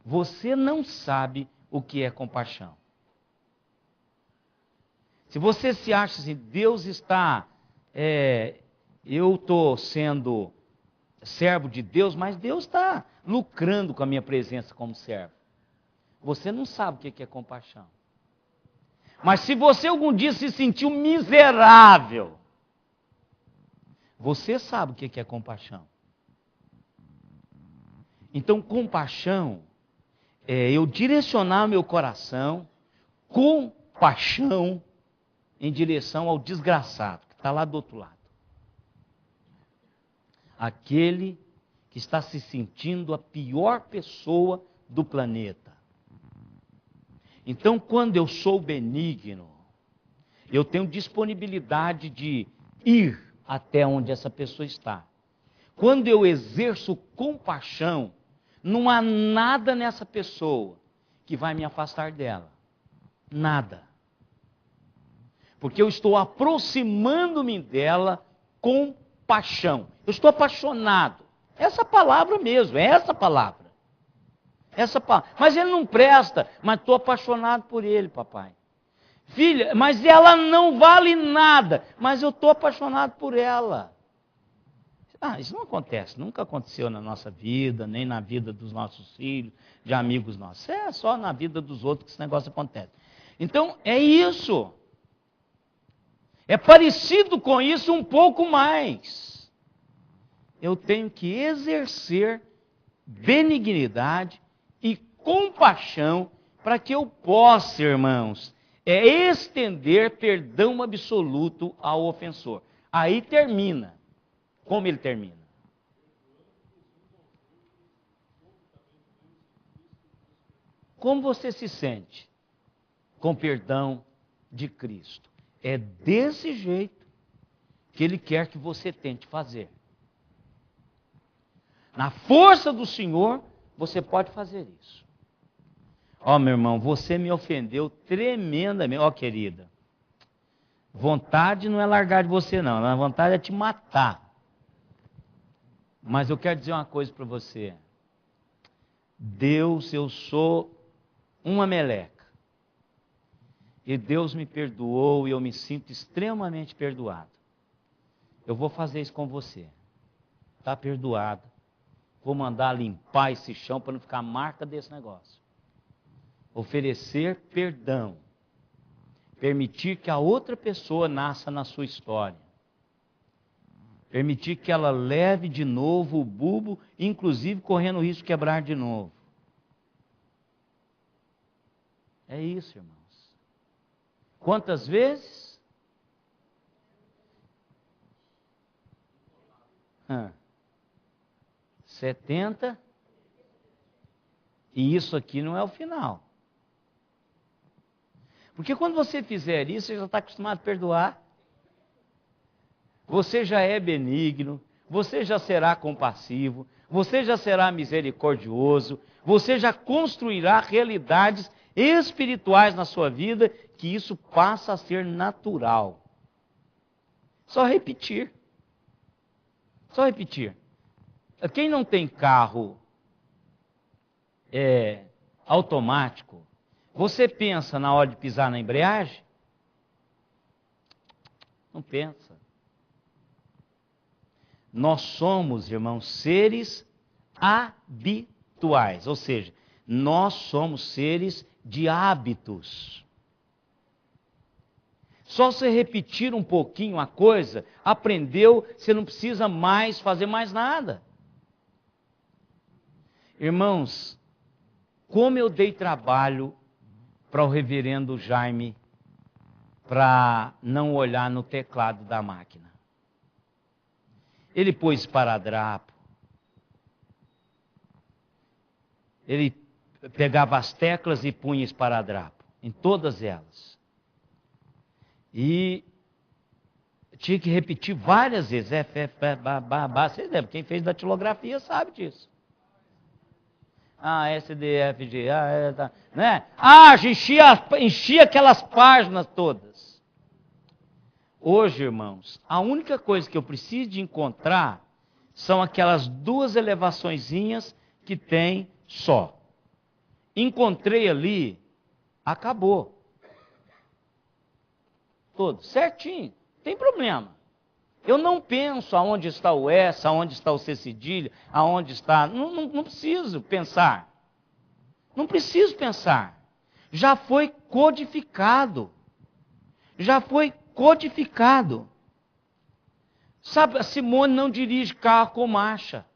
você não sabe o que é compaixão. Se você se acha assim, Deus está, eu estou sendo servo de Deus, mas Deus está lucrando com a minha presença como servo. Você não sabe o que é compaixão. Mas se você algum dia se sentiu miserável, você sabe o que é compaixão. Então, compaixão é eu direcionar meu coração com paixão em direção ao desgraçado, que está lá do outro lado. Aquele que está se sentindo a pior pessoa do planeta. Então, quando eu sou benigno, eu tenho disponibilidade de ir até onde essa pessoa está. Quando eu exerço compaixão, não há nada nessa pessoa que vai me afastar dela. Nada. Porque eu estou aproximando-me dela com paixão. Eu estou apaixonado. Essa palavra mesmo, é essa palavra. Mas ele não presta, mas estou apaixonado por ele, papai. Filha, mas ela não vale nada, mas eu estou apaixonado por ela. Isso não acontece, nunca aconteceu na nossa vida, nem na vida dos nossos filhos, de amigos nossos. É só na vida dos outros que esse negócio acontece. Então, é isso. É parecido com isso um pouco mais. Eu tenho que exercer benignidade e compaixão para que eu possa, irmãos, estender perdão absoluto ao ofensor. Aí termina. Como ele termina? Como você se sente com perdão de Cristo? É desse jeito que Ele quer que você tente fazer. Na força do Senhor, você pode fazer isso. Meu irmão, você me ofendeu tremendamente. Querida, vontade não é largar de você não, a vontade é te matar. Mas eu quero dizer uma coisa para você. Deus, eu sou uma meleca. E Deus me perdoou e eu me sinto extremamente perdoado. Eu vou fazer isso com você. Está perdoado. Vou mandar limpar esse chão para não ficar marca desse negócio. Oferecer perdão. Permitir que a outra pessoa nasça na sua história. Permitir que ela leve de novo o bulbo, inclusive correndo o risco de quebrar de novo. É isso, irmãos. Quantas vezes? 70. E isso aqui não é o final. Porque quando você fizer isso, você já está acostumado a perdoar. Você já é benigno, você já será compassivo, você já será misericordioso, você já construirá realidades espirituais na sua vida, que isso passa a ser natural. Só repetir. Só repetir. Quem não tem carro automático, você pensa na hora de pisar na embreagem? Não pensa. Nós somos, irmãos, seres habituais, ou seja, nós somos seres de hábitos. Só você repetir um pouquinho a coisa, aprendeu, você não precisa mais fazer mais nada. Irmãos, como eu dei trabalho para o reverendo Jaime para não olhar no teclado da máquina. Ele pôs esparadrapo. Ele pegava as teclas e punha esparadrapo em todas elas. E tinha que repetir várias vezes. Vocês lembram, quem fez datilografia sabe disso. S, D, F, G, né? Enchia aquelas páginas todas. Hoje, irmãos, a única coisa que eu preciso de encontrar são aquelas duas elevaçõezinhas que tem só. Encontrei ali, acabou. Todo certinho, não tem problema. Eu não penso aonde está o S, aonde está o C cedilha, aonde está... Não preciso pensar. Não preciso pensar. Já foi codificado. Já foi codificado. Sabe, a Simone não dirige carro com marcha.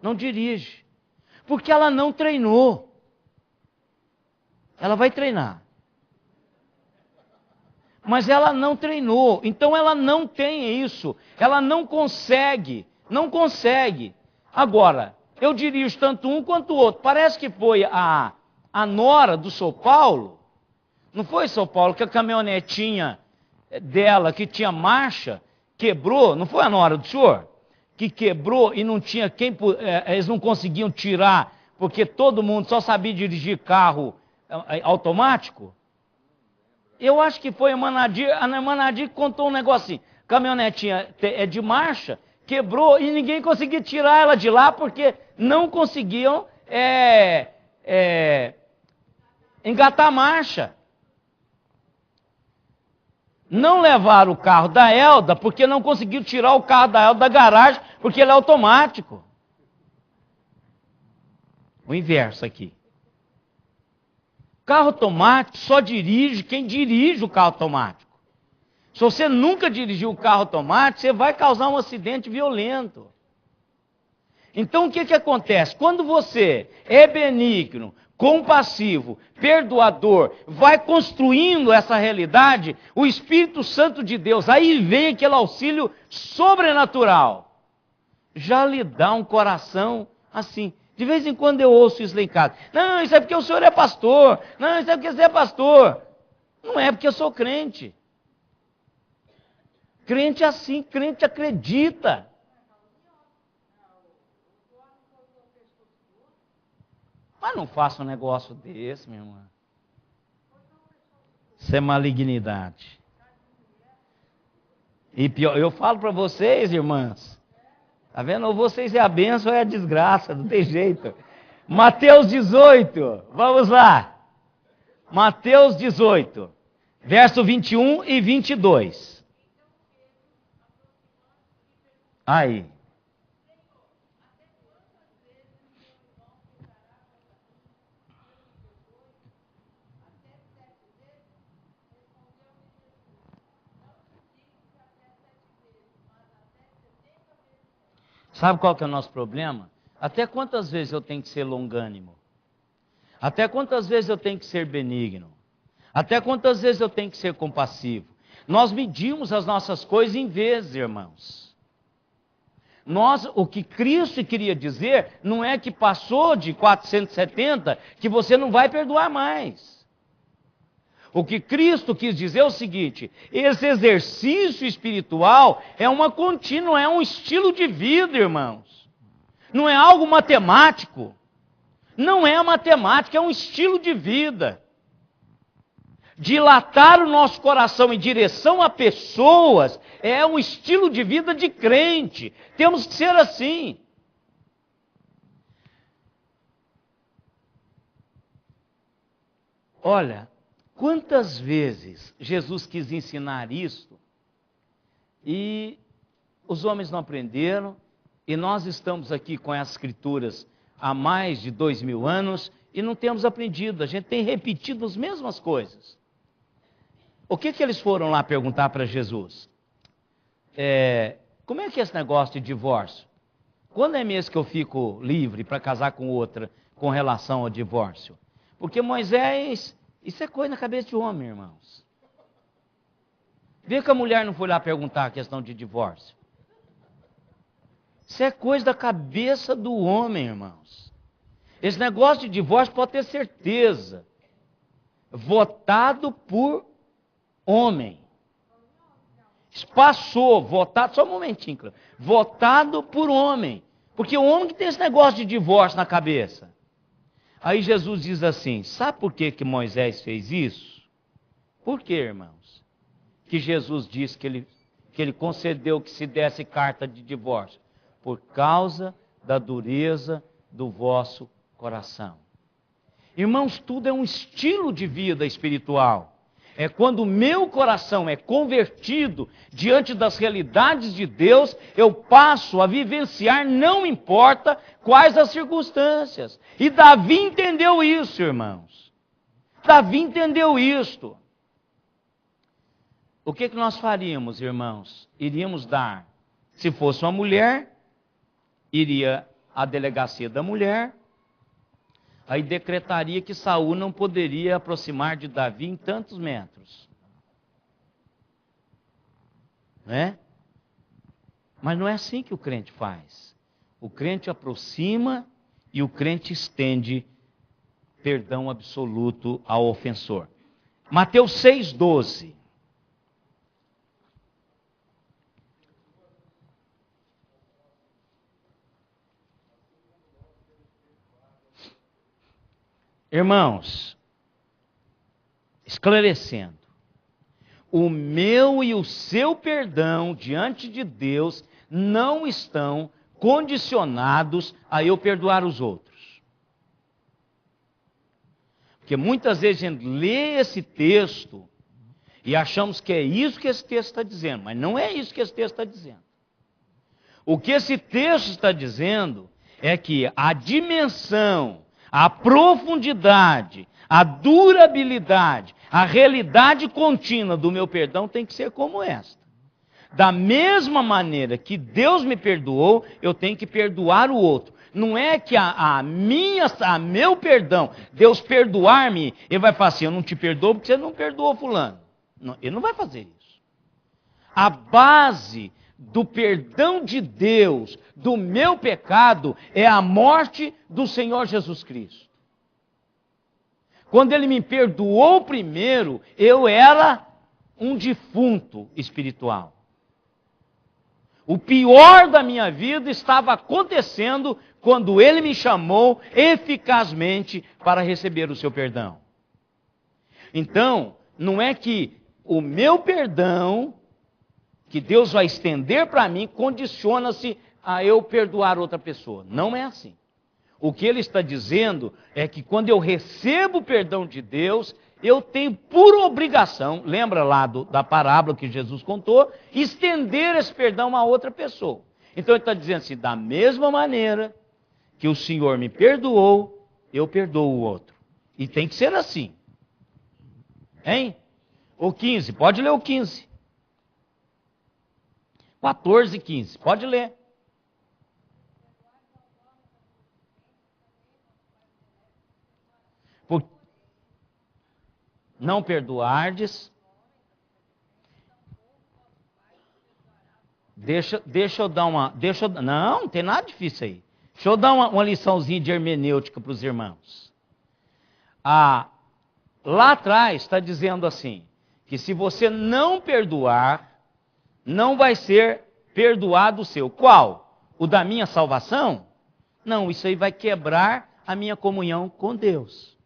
Não dirige. Porque ela não treinou. Ela vai treinar. Mas ela não treinou, então ela não tem isso, ela não consegue. Agora, eu dirijo tanto um quanto o outro. Parece que foi a nora do São Paulo, não foi São Paulo, que a caminhonetinha dela, que tinha marcha, quebrou, não foi a nora do senhor? Que quebrou e não tinha quem, eles não conseguiam tirar, porque todo mundo só sabia dirigir carro automático? Eu acho que foi a Manadir que contou um negocinho. Caminhonetinha de marcha, quebrou e ninguém conseguia tirar ela de lá porque não conseguiam engatar a marcha. Não levaram o carro da Elda porque não conseguiram tirar o carro da Elda da garagem porque ele é automático. O inverso aqui. Carro automático só dirige quem dirige o carro automático. Se você nunca dirigiu um carro automático, você vai causar um acidente violento. Então o que acontece? Quando você é benigno, compassivo, perdoador, vai construindo essa realidade, o Espírito Santo de Deus, aí vem aquele auxílio sobrenatural. Já lhe dá um coração assim. De vez em quando eu ouço isso lá em casa. Não, isso é porque o senhor é pastor. Não, isso é porque você é pastor. Não é porque eu sou crente. Crente é assim, crente acredita. Mas não faça um negócio desse, minha irmã. Isso é malignidade. E pior, eu falo para vocês, irmãs. Está vendo? Ou vocês é a bênção ou é a desgraça, não tem jeito. Mateus 18, vamos lá. Mateus 18, verso 21 e 22. Aí. Sabe qual que é o nosso problema? Até quantas vezes eu tenho que ser longânimo? Até quantas vezes eu tenho que ser benigno? Até quantas vezes eu tenho que ser compassivo? Nós medimos as nossas coisas em vezes, irmãos. O que Cristo queria dizer não é que passou de 470 que você não vai perdoar mais. O que Cristo quis dizer é o seguinte: esse exercício espiritual é uma contínua, é um estilo de vida, irmãos. Não é algo matemático. Não é matemática, é um estilo de vida. Dilatar o nosso coração em direção a pessoas é um estilo de vida de crente. Temos que ser assim. Olha, quantas vezes Jesus quis ensinar isso e os homens não aprenderam, e nós estamos aqui com as escrituras há mais de 2000 anos e não temos aprendido, a gente tem repetido as mesmas coisas. O que eles foram lá perguntar para Jesus? Como é que é esse negócio de divórcio? Quando é mesmo que eu fico livre para casar com outra com relação ao divórcio? Porque Moisés, isso é coisa na cabeça de homem, irmãos. Vê que a mulher não foi lá perguntar a questão de divórcio. Isso é coisa da cabeça do homem, irmãos. Esse negócio de divórcio pode ter certeza. Votado por homem. Passou, votado, só um momentinho, claro. Votado por homem. Porque o homem que tem esse negócio de divórcio na cabeça. Aí Jesus diz assim: sabe por que Moisés fez isso? Por quê, irmãos? Que Jesus disse que ele concedeu que se desse carta de divórcio. Por causa da dureza do vosso coração. Irmãos, tudo é um estilo de vida espiritual. É quando o meu coração é convertido diante das realidades de Deus, eu passo a vivenciar, não importa quais as circunstâncias. E Davi entendeu isso, irmãos. Davi entendeu isto. O que nós faríamos, irmãos? Iríamos dar, se fosse uma mulher, iria à delegacia da mulher, aí decretaria que Saul não poderia aproximar de Davi em tantos metros. Não é? Mas não é assim que o crente faz. O crente aproxima e o crente estende perdão absoluto ao ofensor. Mateus 6,12. Irmãos, esclarecendo, o meu e o seu perdão diante de Deus não estão condicionados a eu perdoar os outros. Porque muitas vezes a gente lê esse texto e achamos que é isso que esse texto está dizendo, mas não é isso que esse texto está dizendo. O que esse texto está dizendo é que a dimensão, a profundidade, a durabilidade, a realidade contínua do meu perdão tem que ser como esta. Da mesma maneira que Deus me perdoou, eu tenho que perdoar o outro. Não é que a meu perdão, Deus perdoar-me, Ele vai falar assim: eu não te perdoo porque você não perdoou fulano. Não, Ele não vai fazer isso. A base do perdão de Deus, do meu pecado, é a morte do Senhor Jesus Cristo. Quando Ele me perdoou primeiro, eu era um defunto espiritual. O pior da minha vida estava acontecendo quando Ele me chamou eficazmente para receber o seu perdão. Então, não é que o meu perdão que Deus vai estender para mim, condiciona-se a eu perdoar outra pessoa. Não é assim. O que ele está dizendo é que quando eu recebo o perdão de Deus, eu tenho por obrigação, lembra lá da parábola que Jesus contou, estender esse perdão a outra pessoa. Então ele está dizendo assim: da mesma maneira que o Senhor me perdoou, eu perdoo o outro. E tem que ser assim. Hein? O 15, pode ler o 15. 14 e 15, pode ler. Por não perdoardes, deixa eu dar uma, não tem nada difícil aí. Deixa eu dar uma liçãozinha de hermenêutica para os irmãos. lá atrás está dizendo assim, que se você não perdoar, não vai ser perdoado o seu. Qual? O da minha salvação? Não, isso aí vai quebrar a minha comunhão com Deus.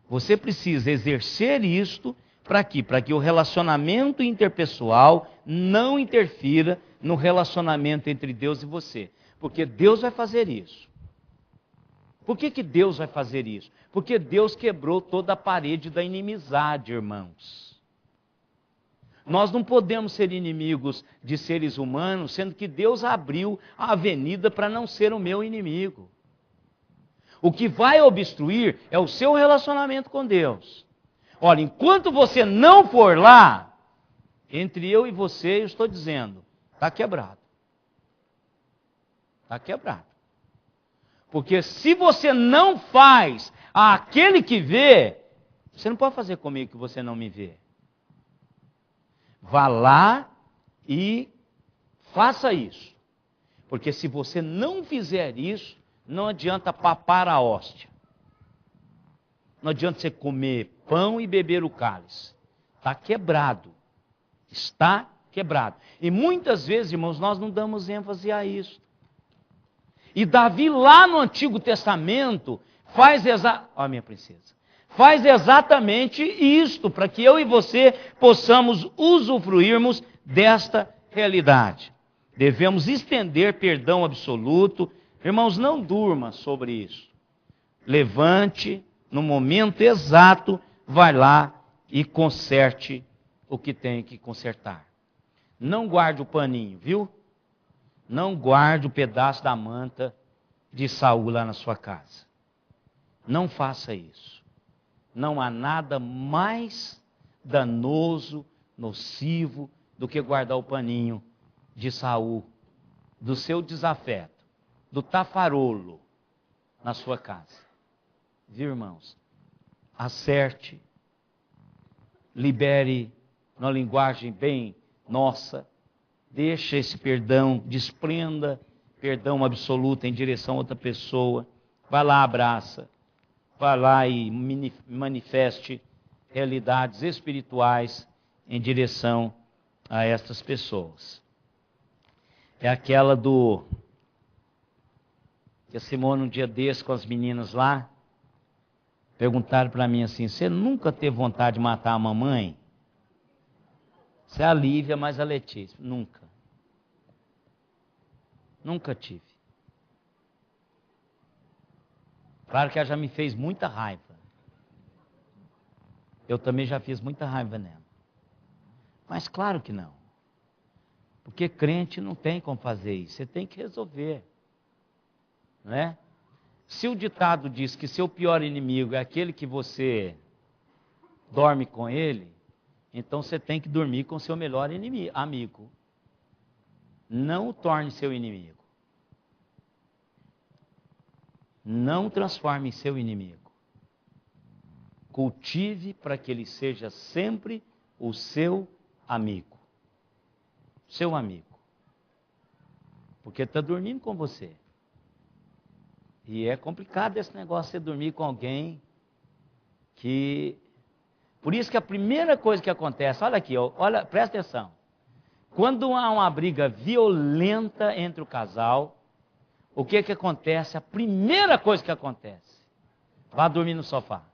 Você precisa exercer isto para quê? Para que o relacionamento interpessoal não interfira no relacionamento entre Deus e você. Porque Deus vai fazer isso. Por que Deus vai fazer isso? Porque Deus quebrou toda a parede da inimizade, irmãos. Nós não podemos ser inimigos de seres humanos, sendo que Deus abriu a avenida para não ser o meu inimigo. O que vai obstruir é o seu relacionamento com Deus. Olha, enquanto você não for lá, entre eu e você, eu estou dizendo, está quebrado. Está quebrado. Porque se você não faz àquele que vê, você não pode fazer comigo que você não me vê. Vá lá e faça isso. Porque se você não fizer isso, não adianta papar a hóstia. Não adianta você comer pão e beber o cálice. Está quebrado. Está quebrado. E muitas vezes, irmãos, nós não damos ênfase a isso. E Davi, lá no Antigo Testamento, ó, minha princesa, faz exatamente isto, para que eu e você possamos usufruirmos desta realidade. Devemos estender perdão absoluto. Irmãos, não durma sobre isso. Levante, no momento exato, vai lá e conserte o que tem que consertar. Não guarde o paninho, viu? Não guarde o pedaço da manta de Saul lá na sua casa. Não faça isso. Não há nada mais danoso, nocivo, do que guardar o paninho de Saul, do seu desafeto, do tafarolo na sua casa. Viu, irmãos? Acerte, libere na linguagem bem nossa, deixa esse perdão, desprenda perdão absoluto em direção a outra pessoa. Vai lá, abraça. Vai lá e manifeste realidades espirituais em direção a estas pessoas. É aquela que a Simone, um dia desse, com as meninas lá, perguntaram para mim assim, você nunca teve vontade de matar a mamãe? Você é a Lívia, mas a Letícia. Nunca. Nunca tive. Claro que ela já me fez muita raiva. Eu também já fiz muita raiva nela. Mas claro que não. Porque crente não tem como fazer isso. Você tem que resolver. Não é? Se o ditado diz que seu pior inimigo é aquele que você dorme com ele, então você tem que dormir com seu melhor amigo. Não o torne seu inimigo. Não o transforme em seu inimigo. Cultive para que ele seja sempre o seu amigo. Seu amigo. Porque está dormindo com você. E é complicado esse negócio de você dormir com alguém que... Por isso que a primeira coisa que acontece, olha aqui, olha, presta atenção. Quando há uma briga violenta entre o casal, o que acontece? A primeira coisa que acontece, vá dormir no sofá.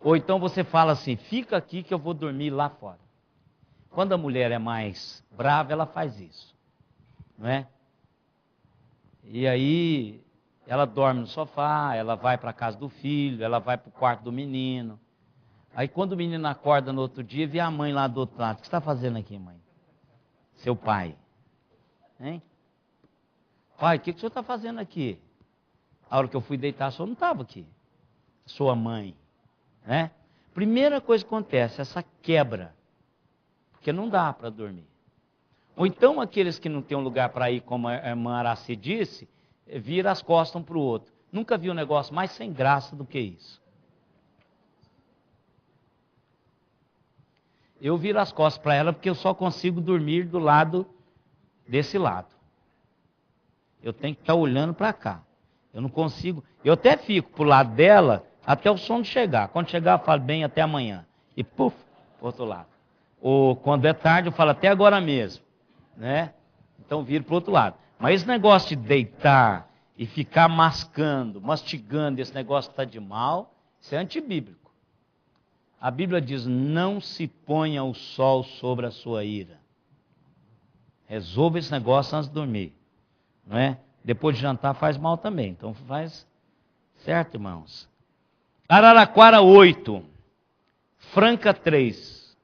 Ou então você fala assim, fica aqui que eu vou dormir lá fora. Quando a mulher é mais brava, ela faz isso, não é? E aí, ela dorme no sofá, ela vai para a casa do filho, ela vai para o quarto do menino. Aí quando o menino acorda no outro dia, vê a mãe lá do outro lado. O que você está fazendo aqui, mãe? Seu pai. Hein? Pai, o que o senhor está fazendo aqui? A hora que eu fui deitar, o senhor não estava aqui. Sua mãe. Né? Primeira coisa que acontece, essa quebra. Porque não dá para dormir. Ou então aqueles que não têm um lugar para ir, como a irmã Araci disse, vira as costas um para o outro. Nunca vi um negócio mais sem graça do que isso. Eu viro as costas para ela porque eu só consigo dormir do lado desse lado. Eu tenho que estar olhando para cá. Eu não consigo. Eu até fico pro lado dela até o sono chegar. Quando chegar, eu falo bem até amanhã. E puf, pro outro lado. Ou quando é tarde, eu falo até agora mesmo. Né? Então viro pro outro lado. Mas esse negócio de deitar e ficar mastigando, esse negócio está de mal, isso é antibíblico. A Bíblia diz, não se ponha o sol sobre a sua ira. Resolva esse negócio antes de dormir. Não é? Depois de jantar faz mal também. Então faz certo, irmãos. Araraquara 8. Franca 3.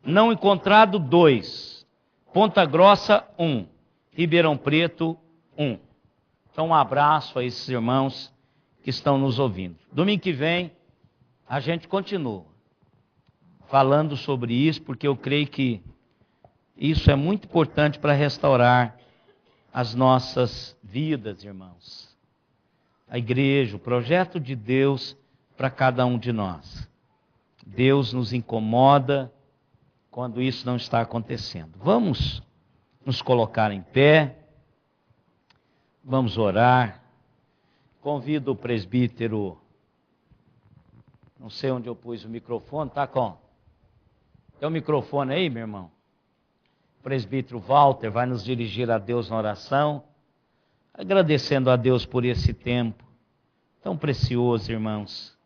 Não Encontrado 2. Ponta Grossa 1. Ribeirão Preto 1. Então um abraço a esses irmãos que estão nos ouvindo. Domingo que vem a gente continua falando sobre isso, porque eu creio que isso é muito importante para restaurar as nossas vidas, irmãos. A igreja, o projeto de Deus para cada um de nós. Deus nos incomoda quando isso não está acontecendo. Vamos nos colocar em pé. Vamos orar. Convido o presbítero. Não sei onde eu pus o microfone. Tá com? Tem um microfone aí, meu irmão? O presbítero Walter vai nos dirigir a Deus na oração. Agradecendo a Deus por esse tempo tão precioso, irmãos,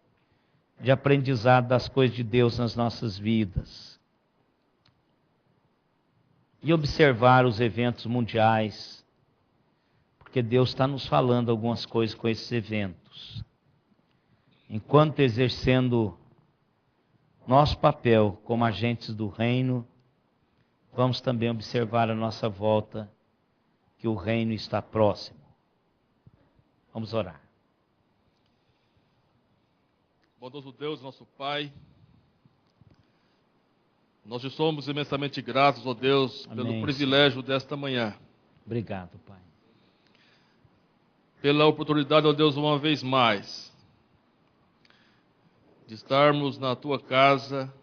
de aprendizado das coisas de Deus nas nossas vidas. E observar os eventos mundiais, porque Deus está nos falando algumas coisas com esses eventos. Enquanto exercendo nosso papel como agentes do reino, vamos também observar à nossa volta que o reino está próximo. Vamos orar. Bondoso Deus, nosso Pai, nós te somos imensamente gratos, ó Deus, Amém, pelo privilégio desta manhã. Obrigado, Pai. Pela oportunidade, ó Deus, uma vez mais, de estarmos na Tua casa,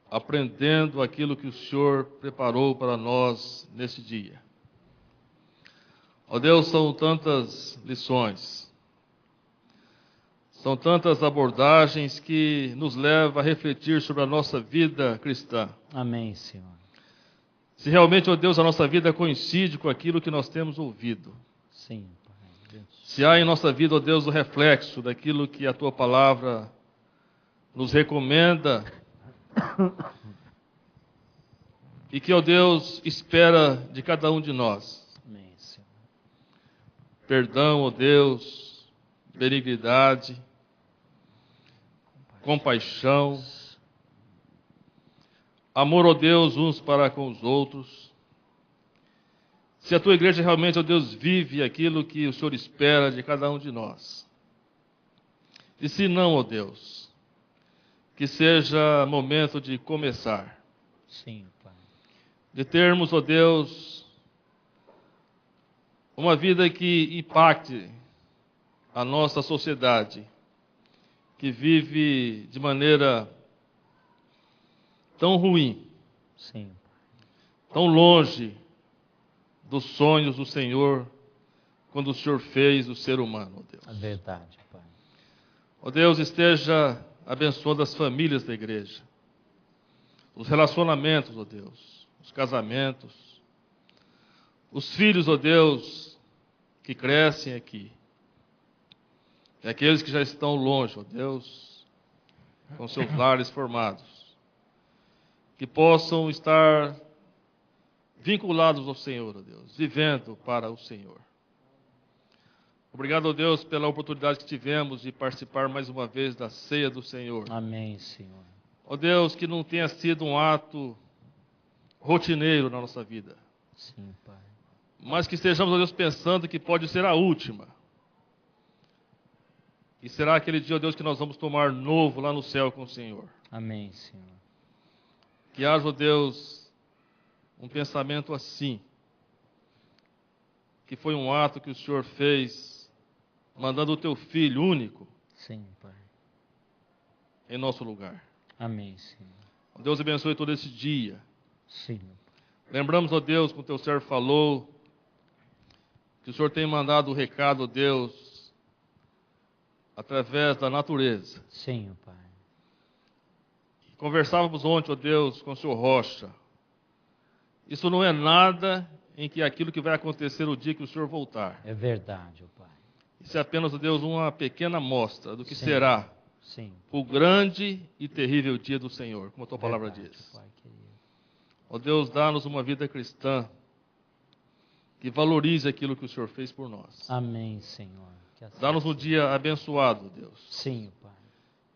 aprendendo aquilo que o Senhor preparou para nós nesse dia. Ó Deus, são tantas lições, são tantas abordagens que nos levam a refletir sobre a nossa vida cristã. Amém, Senhor. Se realmente, ó Deus, a nossa vida coincide com aquilo que nós temos ouvido. Sim, Pai. Se há em nossa vida, ó Deus, o reflexo daquilo que a Tua palavra nos recomenda e que, ó Deus, espera de cada um de nós. Amém, Senhor. Perdão, ó Deus, benignidade, compaixão, amor, ó Deus, uns para com os outros. Se a Tua igreja realmente, ó Deus, vive aquilo que o Senhor espera de cada um de nós. E se não, ó Deus, que seja momento de começar. Sim, Pai. De termos, ó Deus, uma vida que impacte a nossa sociedade, que vive de maneira tão ruim, Sim. tão longe dos sonhos do Senhor, quando o Senhor fez o ser humano, ó Deus. A verdade, Pai. Ó Deus, esteja abençoando as famílias da igreja, os relacionamentos, ó Deus, os casamentos, os filhos, ó Deus, que crescem aqui, e aqueles que já estão longe, ó Deus, com seus lares formados, que possam estar vinculados ao Senhor, ó Deus, vivendo para o Senhor. Obrigado, ó Deus, pela oportunidade que tivemos de participar mais uma vez da ceia do Senhor. Amém, Senhor. Ó Deus, que não tenha sido um ato rotineiro na nossa vida, Sim, Pai. mas que estejamos, ó Deus, pensando que pode ser a última. E será aquele dia, ó Deus, que nós vamos tomar novo lá no céu com o Senhor. Amém, Senhor. Que haja, ó Deus, um pensamento assim, que foi um ato que o Senhor fez, mandando o Teu Filho único Sim, Pai. em nosso lugar. Amém, Senhor. Ó Deus, abençoe todo esse dia. Sim. Lembramos, ó Deus, como o Teu servo falou, que que o Senhor tem mandado o recado, Deus, através da natureza. Sim, Pai. Conversávamos ontem, ó Deus, com o Senhor Rocha. Isso não é nada em que aquilo que vai acontecer o dia que o Senhor voltar. É verdade, ó Pai. Isso é apenas, ó Deus, uma pequena amostra do que Sim. será Sim. o grande e terrível dia do Senhor, como a tua palavra Verdade, diz. Pai querido. Ó Deus, dá-nos uma vida cristã que valorize aquilo que o Senhor fez por nós. Amém, Senhor. Que assim Dá-nos um seja. dia abençoado, Deus. Sim, Pai.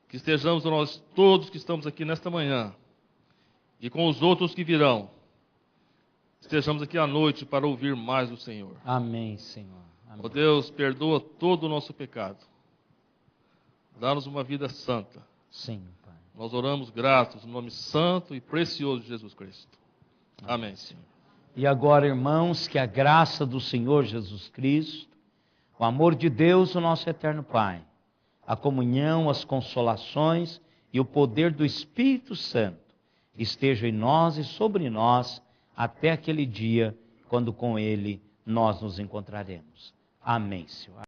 Que estejamos nós todos que estamos aqui nesta manhã e com os outros que virão, estejamos aqui à noite para ouvir mais do Senhor. Amém, Senhor. Amém. Ó Deus, perdoa todo o nosso pecado. Dá-nos uma vida santa. Sim, Pai. Nós oramos gratos no nome santo e precioso de Jesus Cristo. Amém, Senhor. E agora, irmãos, que a graça do Senhor Jesus Cristo, o amor de Deus, o nosso eterno Pai, a comunhão, as consolações e o poder do Espírito Santo estejam em nós e sobre nós até aquele dia quando com Ele nós nos encontraremos. Amém, Senhor.